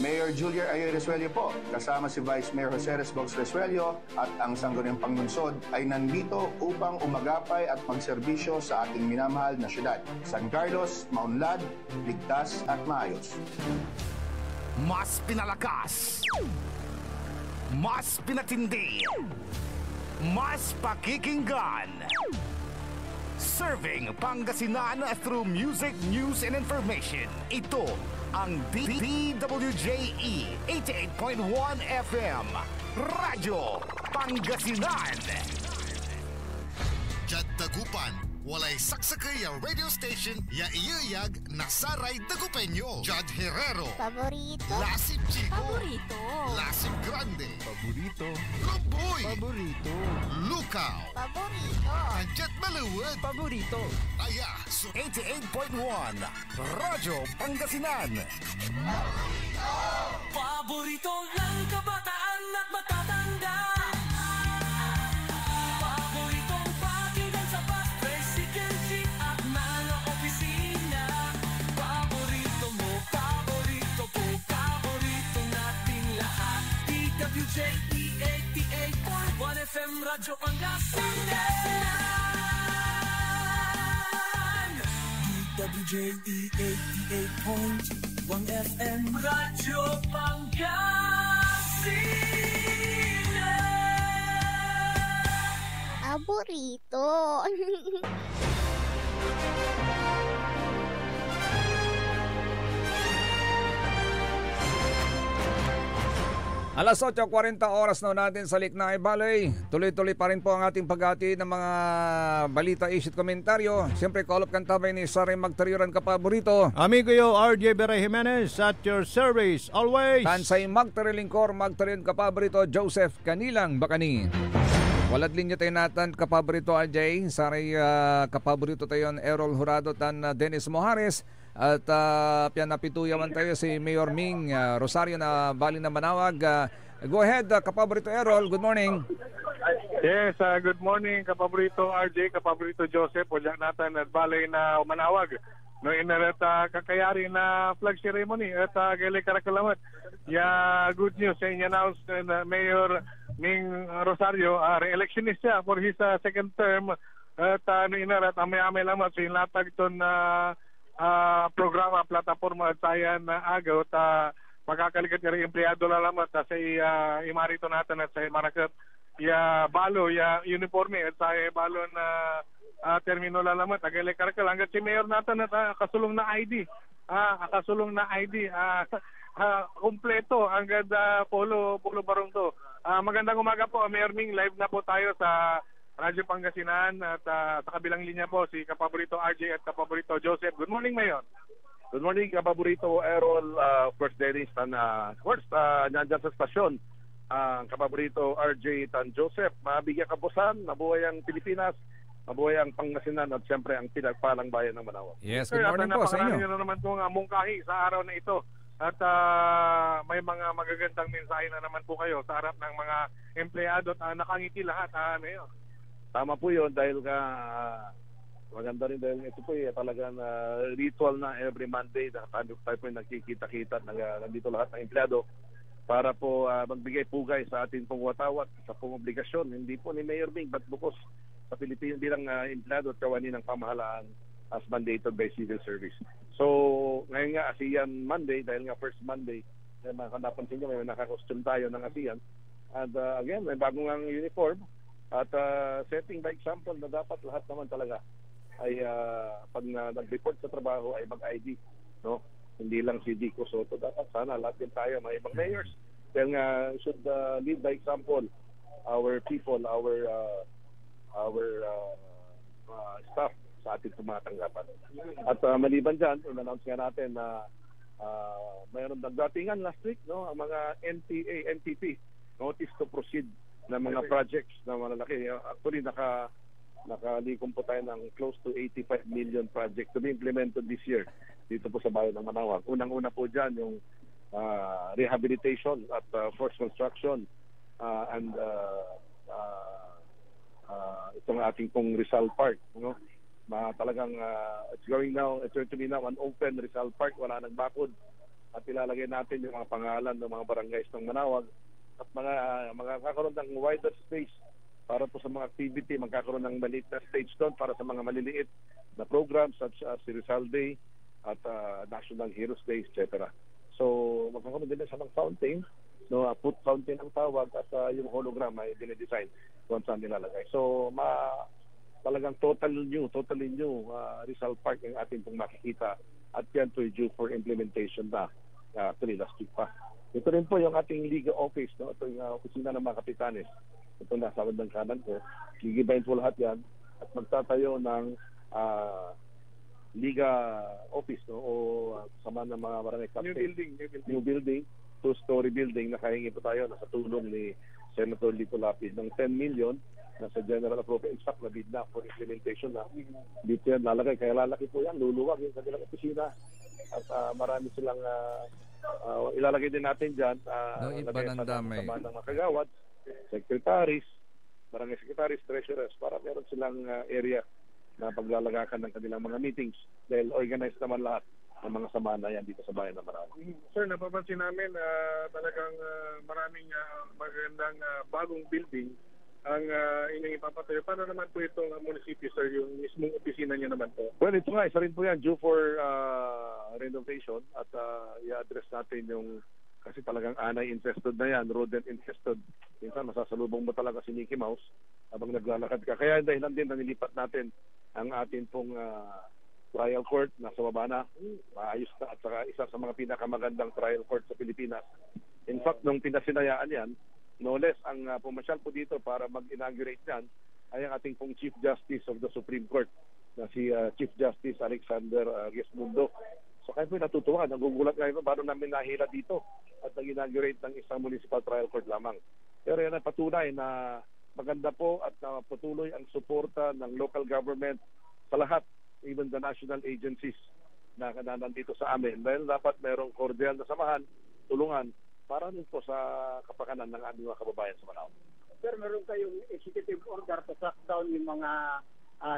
Mayor Julia Ayoy Resuello po, kasama si Vice Mayor Jose Resbox Resuello at ang Sangguniang Panglungsod ay nandito upang umagapay at magserbisyo sa ating minamahal na syudad. San Carlos, maunlad, ligtas at maayos. Mas pinalakas, mas pinatindi, mas pakikinggan. Serving Pangasinan through music, news, and information. Ito ang DWJE 88.1 FM Radyo Pangasinan. Jad Dagupan, walay saksakay ang radio station ya iyayag nasaray Dagupenyo. Jad Herrero, Paborito. Lasip Chico, Paborito. Lasip Grande, Paborito. Lumboy, Paborito. Lukaw, Paborito. Anjet Maluwad, Paborito. Aya, 88.1 Radyo Pangasinan. Paborito ng kabataan at matatanda. Paboritong pakinggan sa bus, tricycle, jeep at mga opisina. Paborito mo, paborito ko, paborito nating lahat. DWJE 88.1 FM Radyo Pangasinan. DWJE 88.1 FM Radyo Pangasinan. Paborito. Alas 8:40 oras na natin sa Liknay Valley. Tuloy-tuloy pa rin po ang ating pag-ati ng mga balita, isip, komentaryo. Siyempre, call up kantabay ni Saray Magtariran Kapaborito. Amigo yo, RJ Beray Jimenez at your service always. Tansay Magtarilingkor, Magtariran Kapaborito, Joseph Kanilang Bakani. Walad linya tayo natin Kapaborito RJ. Saray Kapaborito tayo Errol Jurado tan Dennis Mojares. At napituyaman tayo si Mayor Ming Rosario na bali na Manawag. Go ahead, Kapaborito Errol. Good morning. Yes, good morning, Kapaborito RJ, Kapaborito Joseph. Wala natin at balay na Manawag. No, inarat kakayari na flag ceremony at galing karakalamat. Ya, good news sa in-announce Mayor Ming Rosario, re-electionist siya for his second term. At inarat, amay-amay lamang sa inlatag ito na programa, plataforma at sayan na agaw ta makakalikat yung empleyado lalamat sa imarito natin at sa marakat ya balo ya uniforme at sa balo na termino lalamat agay karakal hanggat si mayor natin at kasulong na ID kompleto hanggat polo barong to. Magandang umaga po, Mayor Ming. Live na po tayo sa Radyo Pangasinan at sa kabilang linya po si Kapaborito RJ at Kapaborito Joseph. Good morning, Mayor. Good morning, Kapaborito Errol. First Dennis tan nandyan sa stasyon. Kapaborito RJ tan Joseph. Mabigyan kapusan, mabuhay ang Pilipinas, mabuhay ang Pangasinan at siyempre ang pinagpalang bayan ng Manawag. Yes, good morning po sa inyo. Napakarami na naman po nga mungkahi sa araw na ito. At may mga magagandang mensahe na naman po kayo sa harap ng mga empleyado at nakangiti lahat, Mayor. Tama po yun dahil Maganda rin dahil ito po talagang ritual na every Monday na tayo po nagkikita-kita, nandito lahat ng empleyado para po magbigay pugay sa atin pong watawat sa pong obligasyon, hindi po ni Mayor Ming, but bukos sa Pilipinas bilang empleyado at kawani ng pamahalaan as mandated by civil service. So, ngayon nga ASEAN Monday, dahil nga first Monday, napansin nyo, may naka-costume tayo ng ASEAN. And again, may bagong ang uniform at setting by example na dapat lahat naman talaga ay pag nag-report sa trabaho ay mag-ID, no? Hindi lang si Dico Soto, dapat sana lahat din tayo, mga ibang mayors. Dahil nga should lead by example our people, our staff sa ating tumatanggapan. At maliban dyan, in-announce nga natin na mayroon nagdatingan last week, no, ang mga NTA, NTP, notice to proceed na mga projects na malalaki. Actually, nakalikom po tayo ng close to 85 million project to be implemented this year dito po sa bayan ng Manawag. Unang-una po dyan yung rehabilitation at forced construction and itong ating pong Rizal Park, no? Talagang it's going to be now an open Rizal Park, wala nang bakod, at ilalagay natin yung mga pangalan ng mga barangays ng Manawag at magkakaroon ng wider space para po sa mga activity, magkakaroon ng maliit na stage doon para sa mga maliliit na programs such as Rizal Day at National Heroes Day, etc. So magkakaroon din sa ng fountain, no, food fountain ang tawag, at yung hologram ay dinidesign kung saan nilalagay. So talagang totally new Rizal Park ang ating pong makikita, at yan to due for implementation na actually last week pa. Ito rin po yung ating Liga Office, no? Ito yung opisina ng mga kapitanes. Ito nasa bandang kanan ko. Gigibayin po lahat yan at magtatayo ng Liga Office, no? O sama ng mga barangay captain. New building, 2-story building na kahingi po tayo nasa tulong ni Senator Lito Lapid ng 10 million nasa General Appropriate. In fact, nabid na for implementation na. Dito yan lalagay. Kaya lalaki po yan. Luluwag yung kanilang opisina. At marami silang ilalagay din natin dyan. Iba ng dami. Sama ng mga kagawad, secretaries, barangay secretaries, treasurers, para meron silang area na paglalagakan ng kanilang mga meetings dahil organized naman lahat ng mga samana yan dito sa bayan ng Manawag. Sir, napapansin namin talagang maraming magandang bagong building ang inyong ipapatayo. Paano naman po itong munisipyo, sir, yung mismong opisina niyo naman po? Well, ito nga, isa rin po yan due for renovation at i-address natin yung, kasi talagang anay infested na yan, rodent infested. Minsan masasalubong mo talaga si Mickey Mouse habang naglalakad ka. Kaya dahil din na nilipat natin ang atin pong trial court na sa baba na, maayos na, at saka isa sa mga pinakamagandang trial court sa Pilipinas. In fact, nung pinasinayaan yan, no less ang pumasyal po dito para mag-inaugurate yan ay ang ating pong Chief Justice of the Supreme Court na si Chief Justice Alexander Gesmundo. So kaya po natutuwa, nagugulat ngayon paano namin nahila dito at nag-inaugurate ng isang municipal trial court lamang. Pero yan ay patunay na maganda po at patuloy ang suporta ng local government sa lahat, even the national agencies na nandito sa amin. Dahil dapat mayroong cordial na samahan, tulungan, para rin po sa kapakanan ng aming mga kababayan sa Manawag. Sir, meron kayong executive order to shut down yung mga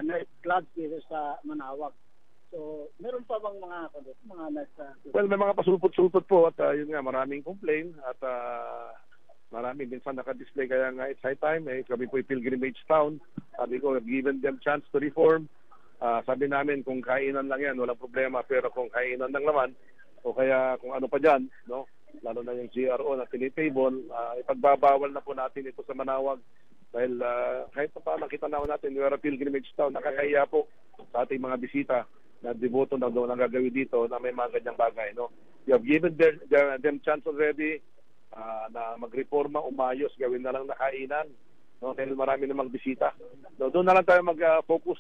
night clubs dito sa Manawag. So, meron pa bang mga night clubs? Well, may mga pasulpot-sulpot po at yun nga, maraming complaint at maraming minsan naka-display, kaya nga it's high time. Kami po pilgrimage town. Sabi ko, given them chance to reform. Sabi namin, kung kainan lang yan, walang problema. Pero kung kainan lang naman, o kaya kung ano pa dyan, no? Lalo na yung GRO na tinitable, ipagbabawal na po natin ito sa Manawag dahil kahit pa nakita naman natin we are a pilgrimage town, nakakahiya po sa ating mga bisita na deboto na doon ang gagawin dito na may mga ganyang bagay, no? You have given them chance already na magreforma, umayos, gawin na lang nakainan, no? Dahil marami namang bisita, no? Doon na lang tayo mag-focus,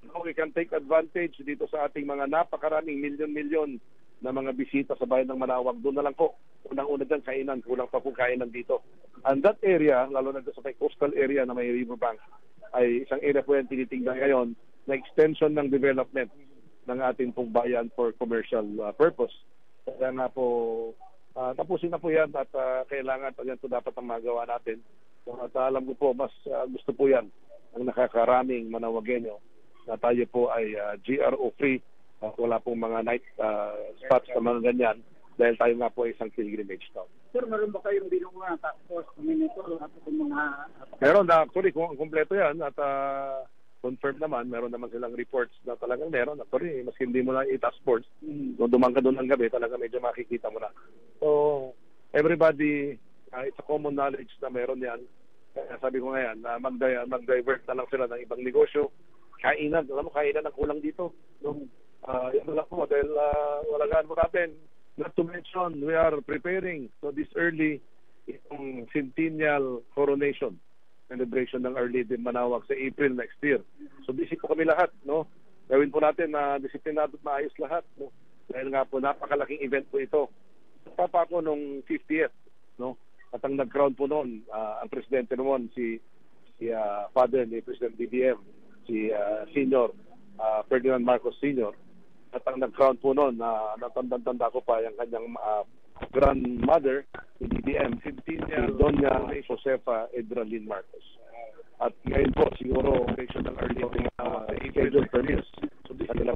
no? We can take advantage dito sa ating mga napakaraming milyon-milyon na mga bisita sa bayan ng Manawag. Doon na lang po, unang-una dyan kainan, kulang pa po kainan dito. And that area, lalo na sa may coastal area na may riverbank, ay isang area po yan tinitingnan ngayon na extension ng development ng ating pong bayan for commercial purpose. Kaya nga po, tapusin na po yan at kailangan pa yan ito dapat ang magawa natin. At alam ko po, mas gusto po yan ang nakakaraming Manawagenyo na tayo po ay GRO free. Wala pong mga night spots na mga ganyan dahil tayo nga po ay isang pilgrimage town. Sir, meron ba kayong binunga task force monitor at mga... Meron na, actually, kung kumpleto yan at confirm naman, meron naman silang reports na talagang meron. Actually, maski hindi mo na i-task force, kung dumang ka doon ng gabi, talaga medyo makikita mo na. So, everybody, it's a common knowledge na meron yan. Kaya sabi ko nga yan, mag-divert na lang sila ng ibang negosyo. Kainan, alam mo, kainan ang kulang dito. Yan lang po, dahil walagaan mo natin. Not to mention, we are preparing so this early itong centennial coronation celebration ng Our Lady Manawag sa April next year. So busy po kami lahat, no? Gawin po natin na disiplinado at maayos lahat, no? Dahil nga po napakalaking event po ito. Papa ko nung 50th, no? At ang nag-crown po noon, ang presidente noon si father ni President BBM, si Senior Ferdinand Marcos Senior. At ang nag-crown po noon, natanda ko pa yung kanyang grandmother, si BBM, si Doña Josefa Edralin Marcos. At ngayon po, siguro, occasion ng early schedule permits. So, kanila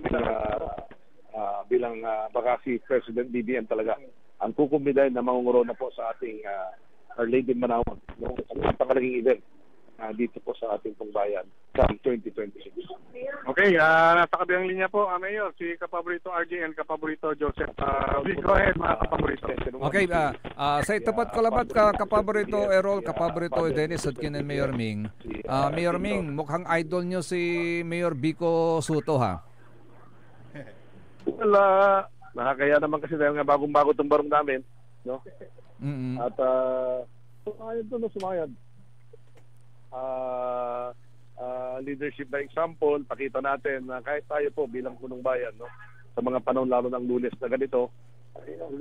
bilang baka si President BBM talaga ang kukumbiday na mangunguro na po sa ating Our Lady Manawag. No? Ang napakalaking event dito po sa ating pong bayan sa 2026. Okay, nasa kabilang linya po, Mayor, si Kapaborito RJ and Kapaborito Joseph. Please go ahead, mga Kapaborito. Okay, sa itapat ko labat Kapaborito Errol, Kapaborito Dennis Sutkin and Mayor Ming. Mayor Ming, mukhang idol nyo si Mayor Vico Soto, ha? Well, nakakaya naman kasi dahil nga bagong-bago itong barong namin, no? At sumayad. Leadership by example, pakita natin na kahit tayo po bilang punong bayan, no, sa mga panahon lalo ng Lunes na ganito,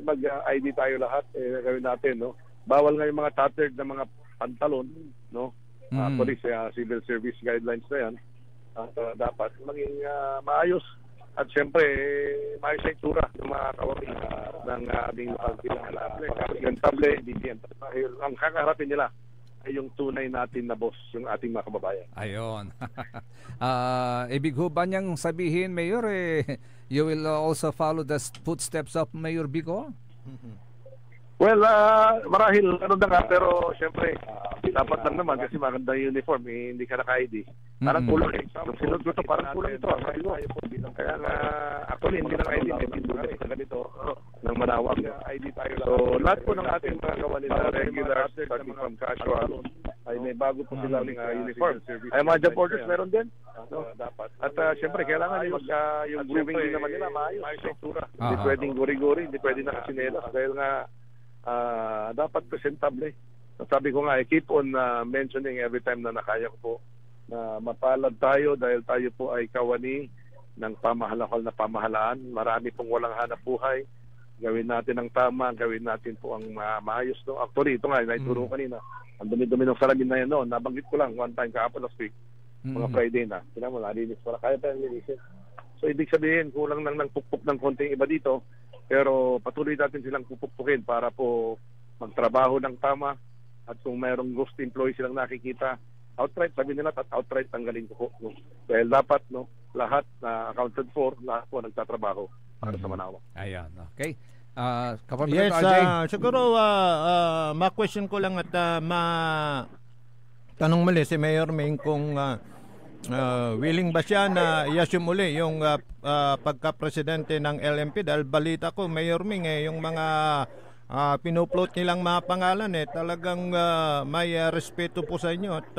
mag-ID tayo lahat, gawin natin, no. Bawal nga yung mga tattered na mga pantalon, no. Police, civil service guidelines na yan. At dapat maging maayos at siyempre maayos sa itsura ng mga kawami ng aming table, ang kakaharapin nila yung tunay natin na boss, yung ating mga kababayan. Ayun. Ibig ho ba niyang sabihin, Mayor, you will also follow the footsteps of Mayor Vico? Well, marahil ano na nga, pero siyempre, dapat lang naman kasi maganda yung uniform, hindi ka naka-ID. Parang kulang eh. Yung sinod ko ito, parang kulang ito. Kaya nga, actually, hindi lang ID, may pindulit na ganito ng Manawag. So, lahat po ng ating mga kawalin na regular, starting from casual, ay may bago po silang uniform. Ay mga job orders meron din. At siyempre, kailangan yung grooming din naman nila, maayos. Hindi pwedeng guri-guri, hindi pwedeng nakasinelas. Dahil nga, dapat presentable. Sabi ko nga, keep on mentioning every time na nakaya ko po na mapalad tayo dahil tayo po ay kawani ng pamahalakal na pamahalaan. Marami pong walang hanap buhay. Gawin natin ang tama, gawin natin po ang maayos. No? Actually, ito nga, naituro kanina. Ang dumi-dumi ng salamin na yan, no? Nabanggit ko lang one time kahapon last week, mga Friday na. Sila mo, nalinis para kaya tayong linisin. So, ibig sabihin, kulang lang ng pukpuk ng konting iba dito, pero patuloy natin silang pupukpukin para po magtrabaho ng tama at kung mayroong ghost employee silang nakikita, outright, sabi nila, at outright tanggalin ko po. No? Dahil dapat, no, lahat na accounted for, lahat po nagtatrabaho para sa Manawag. Ayan, okay. Yes, siguro ma-question ko lang at tanong muli si Mayor Ming kung willing ba siya na i-assume uli yung pagka-presidente ng LMP dahil balita ko, Mayor Ming, yung mga pinuplot nilang mga pangalan talagang may respeto po sa inyo at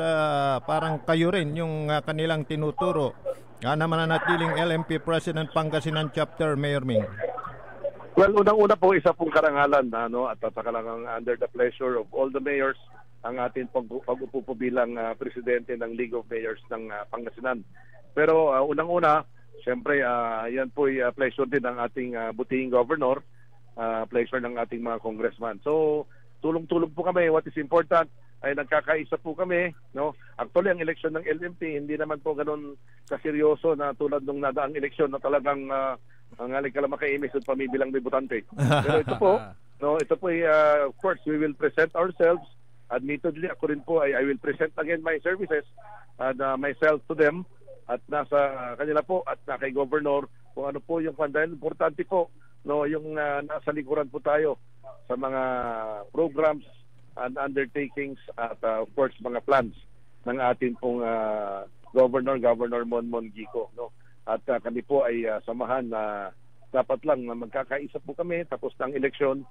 parang kayo rin yung kanilang tinuturo na mananatiling LMP President Pangasinan Chapter, Mayor Ming. Well, unang-una po, isa pong karangalan at tatakalangang under the pleasure of all the mayors ang ating pag-upo po bilang presidente ng League of Mayors ng Pangasinan. Pero unang-una, siyempre yan po ay pleasure din ng ating butihing governor, pleasure ng ating mga congressman. So, tulong-tulong po kami. What is important ay nagkakaisa po kami. No? Actually, ang eleksyon ng LMP, hindi naman po ganun kaseryoso na tulad nung nadaang eleksyon na talagang ang halik ka lang makaimis at pamibilang may butante. Pero ito po, ito po ay, of course, we will present ourselves. Admittedly, ako rin po, I will present again my services and myself to them. at nasa kanila po at na kay Governor kung ano po yung dahil importante po yung nasa likuran po tayo sa mga programs and undertakings at of course mga plans ng atin pong Governor Monmon Gico, at kami po ay samahan na dapat lang na magkakaisa po kami tapos ng eleksyon.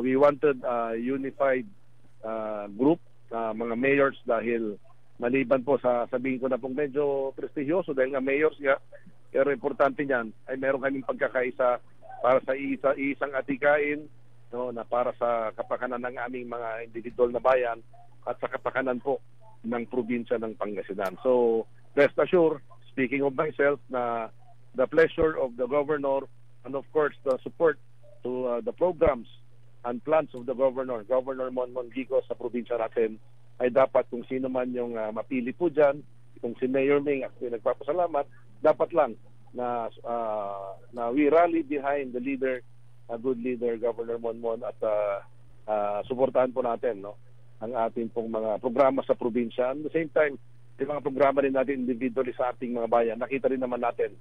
We wanted a unified group, mga mayors, dahil maliban po sa sabihin ko na pong medyo prestigyoso dahil nga mayors nga, pero importante niyan ay meron kaming pagkakaisa para sa isang atikain, na para sa kapakanan ng aming mga individual na bayan at sa kapakanan po ng probinsya ng Pangasinan. So rest assured, speaking of myself, na the pleasure of the Governor and of course the support to the programs and plans of the Governor Monmon Gico sa probinsya natin ay dapat kung sino man yung mapili po dyan, kung si Mayor Ming at nagpapasalamat, dapat lang na we rally behind the leader, a good leader, Governor Monmon, at suportahan po natin ang ating pong mga programa sa probinsya. At the same time, yung mga programa rin natin individually sa ating mga bayan, nakita rin naman natin,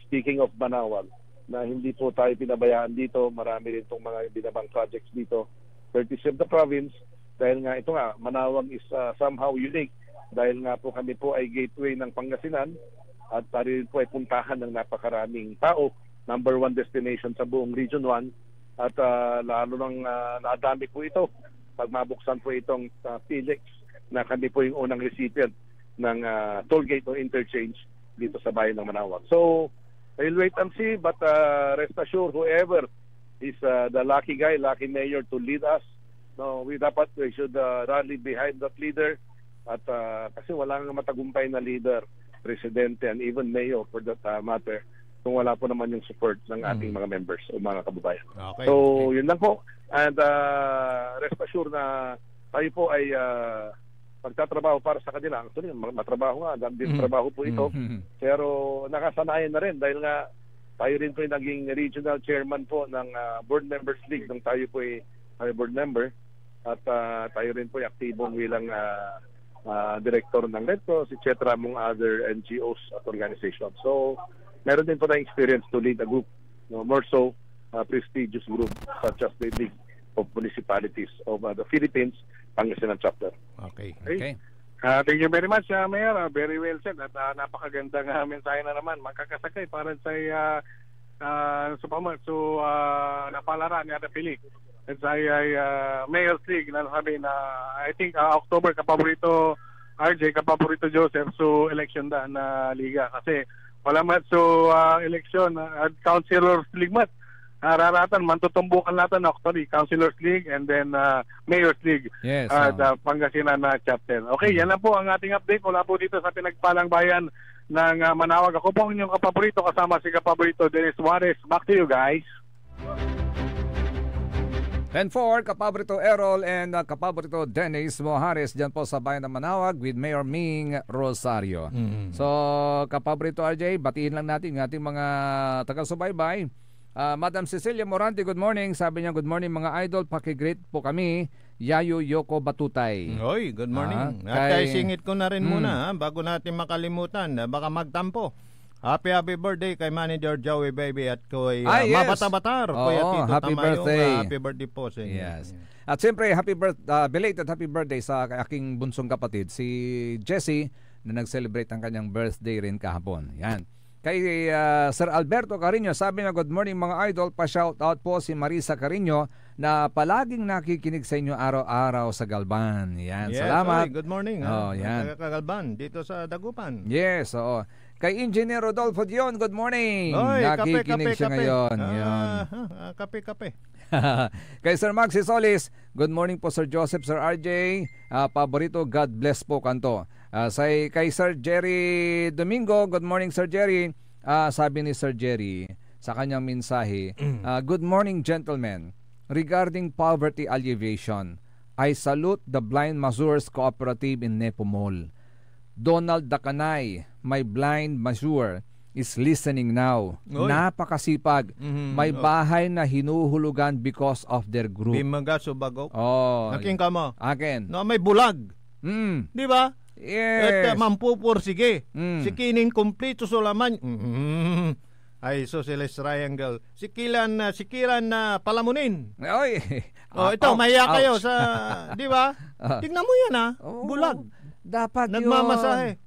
speaking of Manawag, na hindi po tayo pinabayaan dito. Marami rin itong mga binabang projects dito, courtesy of the province, dahil nga ito nga, Manawag is somehow unique dahil nga po kami po ay gateway ng Pangasinan at tari rin po ay puntahan ng napakaraming tao, number 1 destination sa buong Region 1, at lalo nang nadami po ito pag mabuksan po itong PLEX na kami po yung unang recipient ng toll gate o interchange dito sa bayan ng Manawag. So we'll wait and see, but rest assured, whoever is the lucky guy, lucky mayor to lead us, we should rally behind that leader. At kasi wala nga matagumpay na leader, presidente, and even mayor for that matter, kung wala po naman yung support ng ating mga members o mga kababayan. Okay. So yun lang po. And rest assured na tayo po ay pagtatrabaho para sa kanila. Actually, matrabaho nga, din trabaho po ito. Pero nakasanayan na rin dahil nga tayo rin po yung naging regional chairman po ng Board Members League nung tayo po ay board member. At tayo rin po ay aktibong bilang director ng Red Cross, etc. among other NGOs at organizations. So, meron din po na experience to lead a group, more so prestigious group such as the League of Municipalities of the Philippines, Pangasinan chapter. Okay. Thank you very much, Mayor. Very well said. At napakagandang mensahe na naman. Magkakasakay para sa napalaran ni Ada Pili. At sa Mayor's League na sabi na I think October kapaborito RJ, kapaborito Joseph, so election na liga. Kasi wala mat so election at Councilor's League mat. Raratan, mantutumbukan natin actually, Councilors League and then Mayor's League, the Pangasinan chapter. Okay, yan lang po ang ating update mula po dito sa pinagpalang bayan ng Manawag. Ako po ang inyong kapaborito, kasama si kapaborito Dennis Juarez. Back to you guys. And for kapaborito Errol and kapaborito Dennis Mojares dyan po sa bayan ng Manawag with Mayor Ming Rosario. So kapaborito RJ, batiin lang natin ng ating mga taga-subaybay. Madam Cecilia Morante, good morning. Sabi niya, good morning mga idol, pakigreet po kami. Yayo Yoko Batutay. Oy, good morning. At singit ko na rin muna bago natin makalimutan, baka magtampo. Happy birthday kay Manager Joey Baby at kay Mabata-Batar. Kuya Tito happy Tamayong, birthday. Happy birthday po sa inyo. Yes. At siyempre, belated happy birthday sa aking bunsong kapatid, si Jessie, na nag-celebrate ang kanyang birthday rin kahapon. Yan. Kay Sir Alberto Carino, sabi na good morning mga idol, pa-shoutout po si Marisa Carino na palaging nakikinig sa inyo araw-araw sa Galban. Yan, yes, salamat. Good morning. Yan. Galban dito sa Dagupan. Yes, oo. Kay Engineer Rodolfo Dion, good morning. Oy, nakikinig siya ngayon. Kape. Kay Sir Maxi Solis, good morning po Sir Joseph, Sir RJ. Paborito, God bless po kanto. Kay Sir Jerry Domingo, good morning Sir Jerry. Sabi ni Sir Jerry sa kanyang mensahe, good morning gentlemen. Regarding poverty alleviation, I salute the Blind Mazurs Cooperative in Nepomol. Donald Dakanay, my blind Mazur, is listening now. Oy. Napakasipag. May bahay na hinuhulugan because of their group. Bimaga subagok. Oh. Akin ka mo. Akin. No, may bulag. Di ba? At mampupursige. Si Kinin kumpleto sulaman. Ay, Isosceles Triangle. Si Kiran na Palamunin. Oy. Ito, mahiya kayo sa, di ba? Tignan mo yan bulag. Dapat nagmamasahe.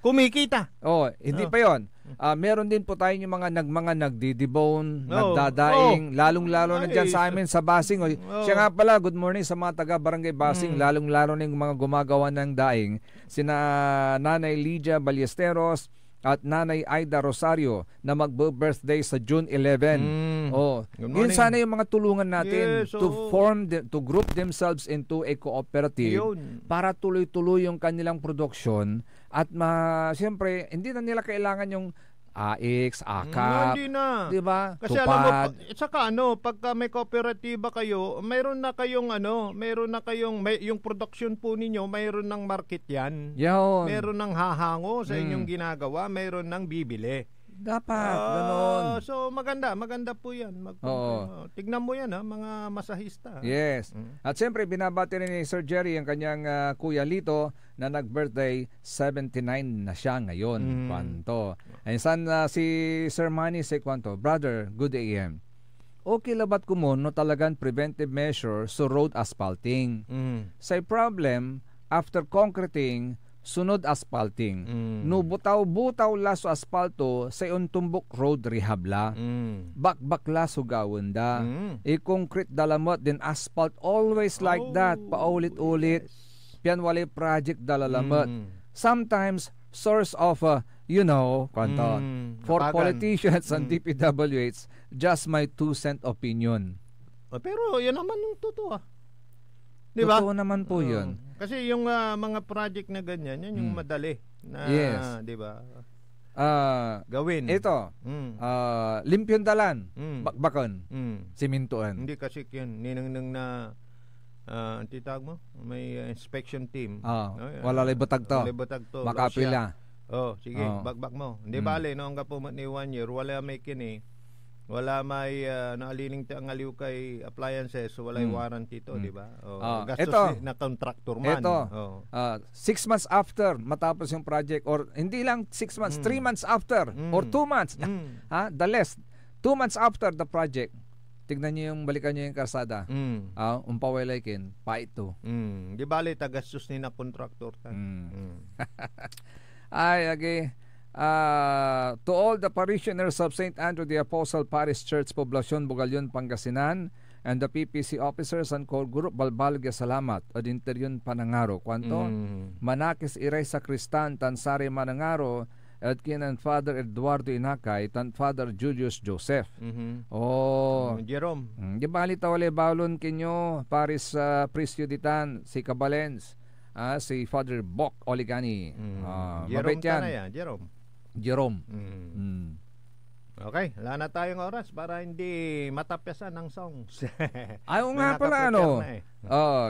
Kumikita. Hindi pa yon. Meron din po tayo yung mga nagdi-debone, nagdadaing, lalong-lalo na dyan sa amin sa Basing. Siya nga pala, good morning sa mga taga Barangay Basing, lalong-lalo na yung mga gumagawa ng daing. Sina Nanay Lydia Ballesteros at Nanay Aida Rosario na mag-birthday sa June 11. Yun sana yung mga tulungan natin to group themselves into a cooperative para tuloy-tuloy yung kanilang produksyon at siyempre hindi na nila kailangan yung AX, AKAP, hindi na. Diba? Kasi Tupad. Alam mo, pagka may kooperatiba kayo, mayroon na kayong yung production po ninyo, mayroon ng market yan. Mayroon ng hahango sa inyong ginagawa, mayroon ng bibili. Dapat, ganon. So maganda po yan. Tignan mo yan mga masahista. Yes. At siyempre, binabati rin ni Sir Jerry ang kanyang Kuya Lito na nag-birthday, 79 na siya ngayon. Kwanto. And si Sir Manny say kwanto, Brother, good AM. Okay labat ko mo no talagang preventive measure so road asphalting. Say problem, after concreting, sunod asphalting. No butaw-butaw la so asphalto sa untumbok road rehab la. Bakbak la so gawin da. I-concrete dalamot din asphalt always like that. Paulit-ulit. Pian wali project dalalamot. Sometimes source of for politicians and DPWH, just my 2-cent opinion. Pero yan naman yung totoo. Diba? Totoo naman po yun. Kasi yung mga project na ganyan, yan yung madali na, di ba? Gawin. Ito, limpyon dalan, bakbakan, simintuan. Hindi kasi yun, ninang na titag mo, may inspection team. Wala libotag to. Makapila. Sige, bagbak mo. Hindi bale, noong kapumat ni 1 year, wala may kini. Wala may naalining ang aliw kay appliances, so wala yung warranty to, di ba? Gastos na contractor man. Ito, 6 months after matapos yung project, or hindi lang 6 months, 3 months after, or 2 months, the less, 2 months after the project, tignan nyo balikan nyo yung karsada. Umpawalaikin, pa ito. Di bali, tagastos ni na contractor. Ay, okay. To all the parishioners of St. Andrew the Apostle Parish Church, Poblacion, Bugalyon, Pangasinan, and the PPC officers and core group, balbalga salamat at interyon panangaro. Kwanto? Manakis Iray Sacristan, Tansari Manangaro, at kinan Father Eduardo Inakay, tan Father Julius Joseph. Jerome. Di bali tawali balon kinyo, Paris Prisyo Ditan, si Cabalens, si Father Bok Oligani. Jerome yan, Jerome. Okay, wala na tayong oras para hindi matapyasan ng songs. Ayaw nga pala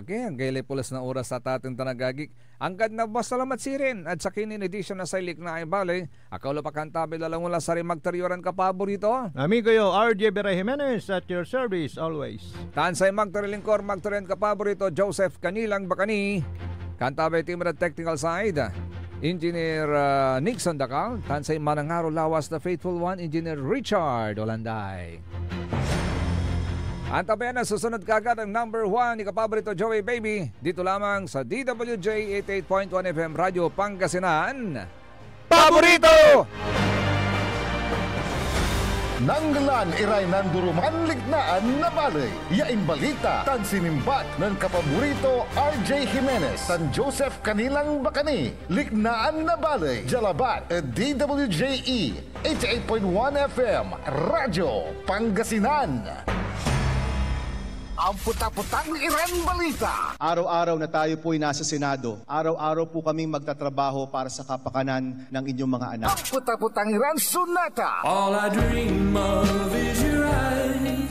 kaya gayle pulas na oras sa ating tanagagik. Ang ganda ba salamat sirin at sa kinin edition na sa ilik na ibale. Akaw la pakantabi lalang mula sa rin magtaryoran ka paborito. Amigo yo, RJ Bera Jimenez at your service always. Tansay magtarilingkor magtaryoran ka paborito, Joseph Kanilang Bakani. Kantabay team at technical side, Engineer Nixon Dakal. Tansay Manangaro Lawas, the faithful one, Engineer Richard Olanday. Antabayan na susunod kagad ang number 1 ni kapaborito Joey Baby dito lamang sa DWJ 88.1 FM Radio Pangasinan. Paborito! Nanggalan iray nanduruman lignaan na balay. Yain balita tan sinimbat ng kapaborito RJ Jimenez, San Joseph Kanilang Bakani. Lignaan na balay. Jalabat DWJE 88.1 FM Radyo Pangasinan. Ang puta-putang iran balita. Araw-araw na tayo po'y nasa Senado. Araw-araw po kaming magtatrabaho para sa kapakanan ng inyong mga anak. Ang puta-putang iran sunata. All I dream of is your eyes.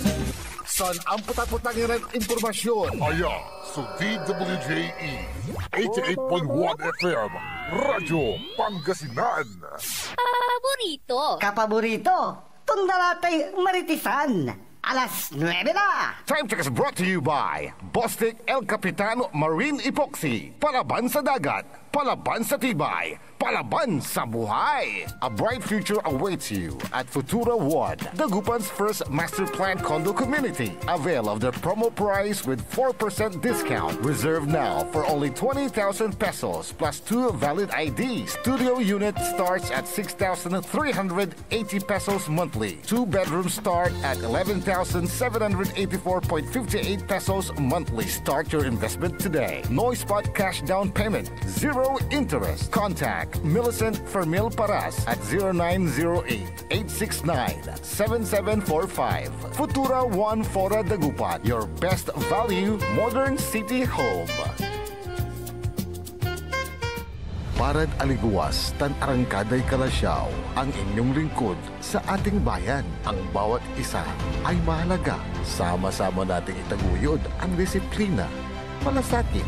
Son ang puta-putang iran impormasyon. Aya sa DWJE 88.1 FM Radyo Pangasinan. Kapaborito, tundaratay maritisan. Alas 9 na! Time check is brought to you by Bostik El Capitano Marine Epoxy. Palaban sa dagat, palaban sa tibay, palaban sa buhay. A bright future awaits you at Futura One, Dagupan's first master plan condo community. Avail of their promo price with 4% discount. Reserve now for only 20,000 pesos plus 2 valid IDs. Studio unit starts at 6,380 pesos monthly. 2 bedrooms start at 11,784.58 pesos monthly. Start your investment today. No spot cash down payment. 0 interest. Contact Millicent Fermil Paras at 0908-869-7745. Futura One Fora Dagupan. Your best value, modern city home. Parad Aliguas, Tan Arangkaday Kalasyaw, ang inyong lingkod sa ating bayan. Ang bawat isa ay mahalaga. Sama-sama nating itaguyod ang disiplina, malasakit,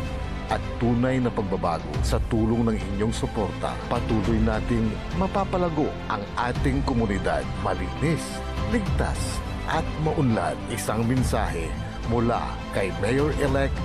at tunay na pagbabago. Sa tulong ng inyong suporta, patuloy nating mapapalago ang ating komunidad. Malinis, ligtas, at maunlad. Isang mensahe mula kay Mayor-elect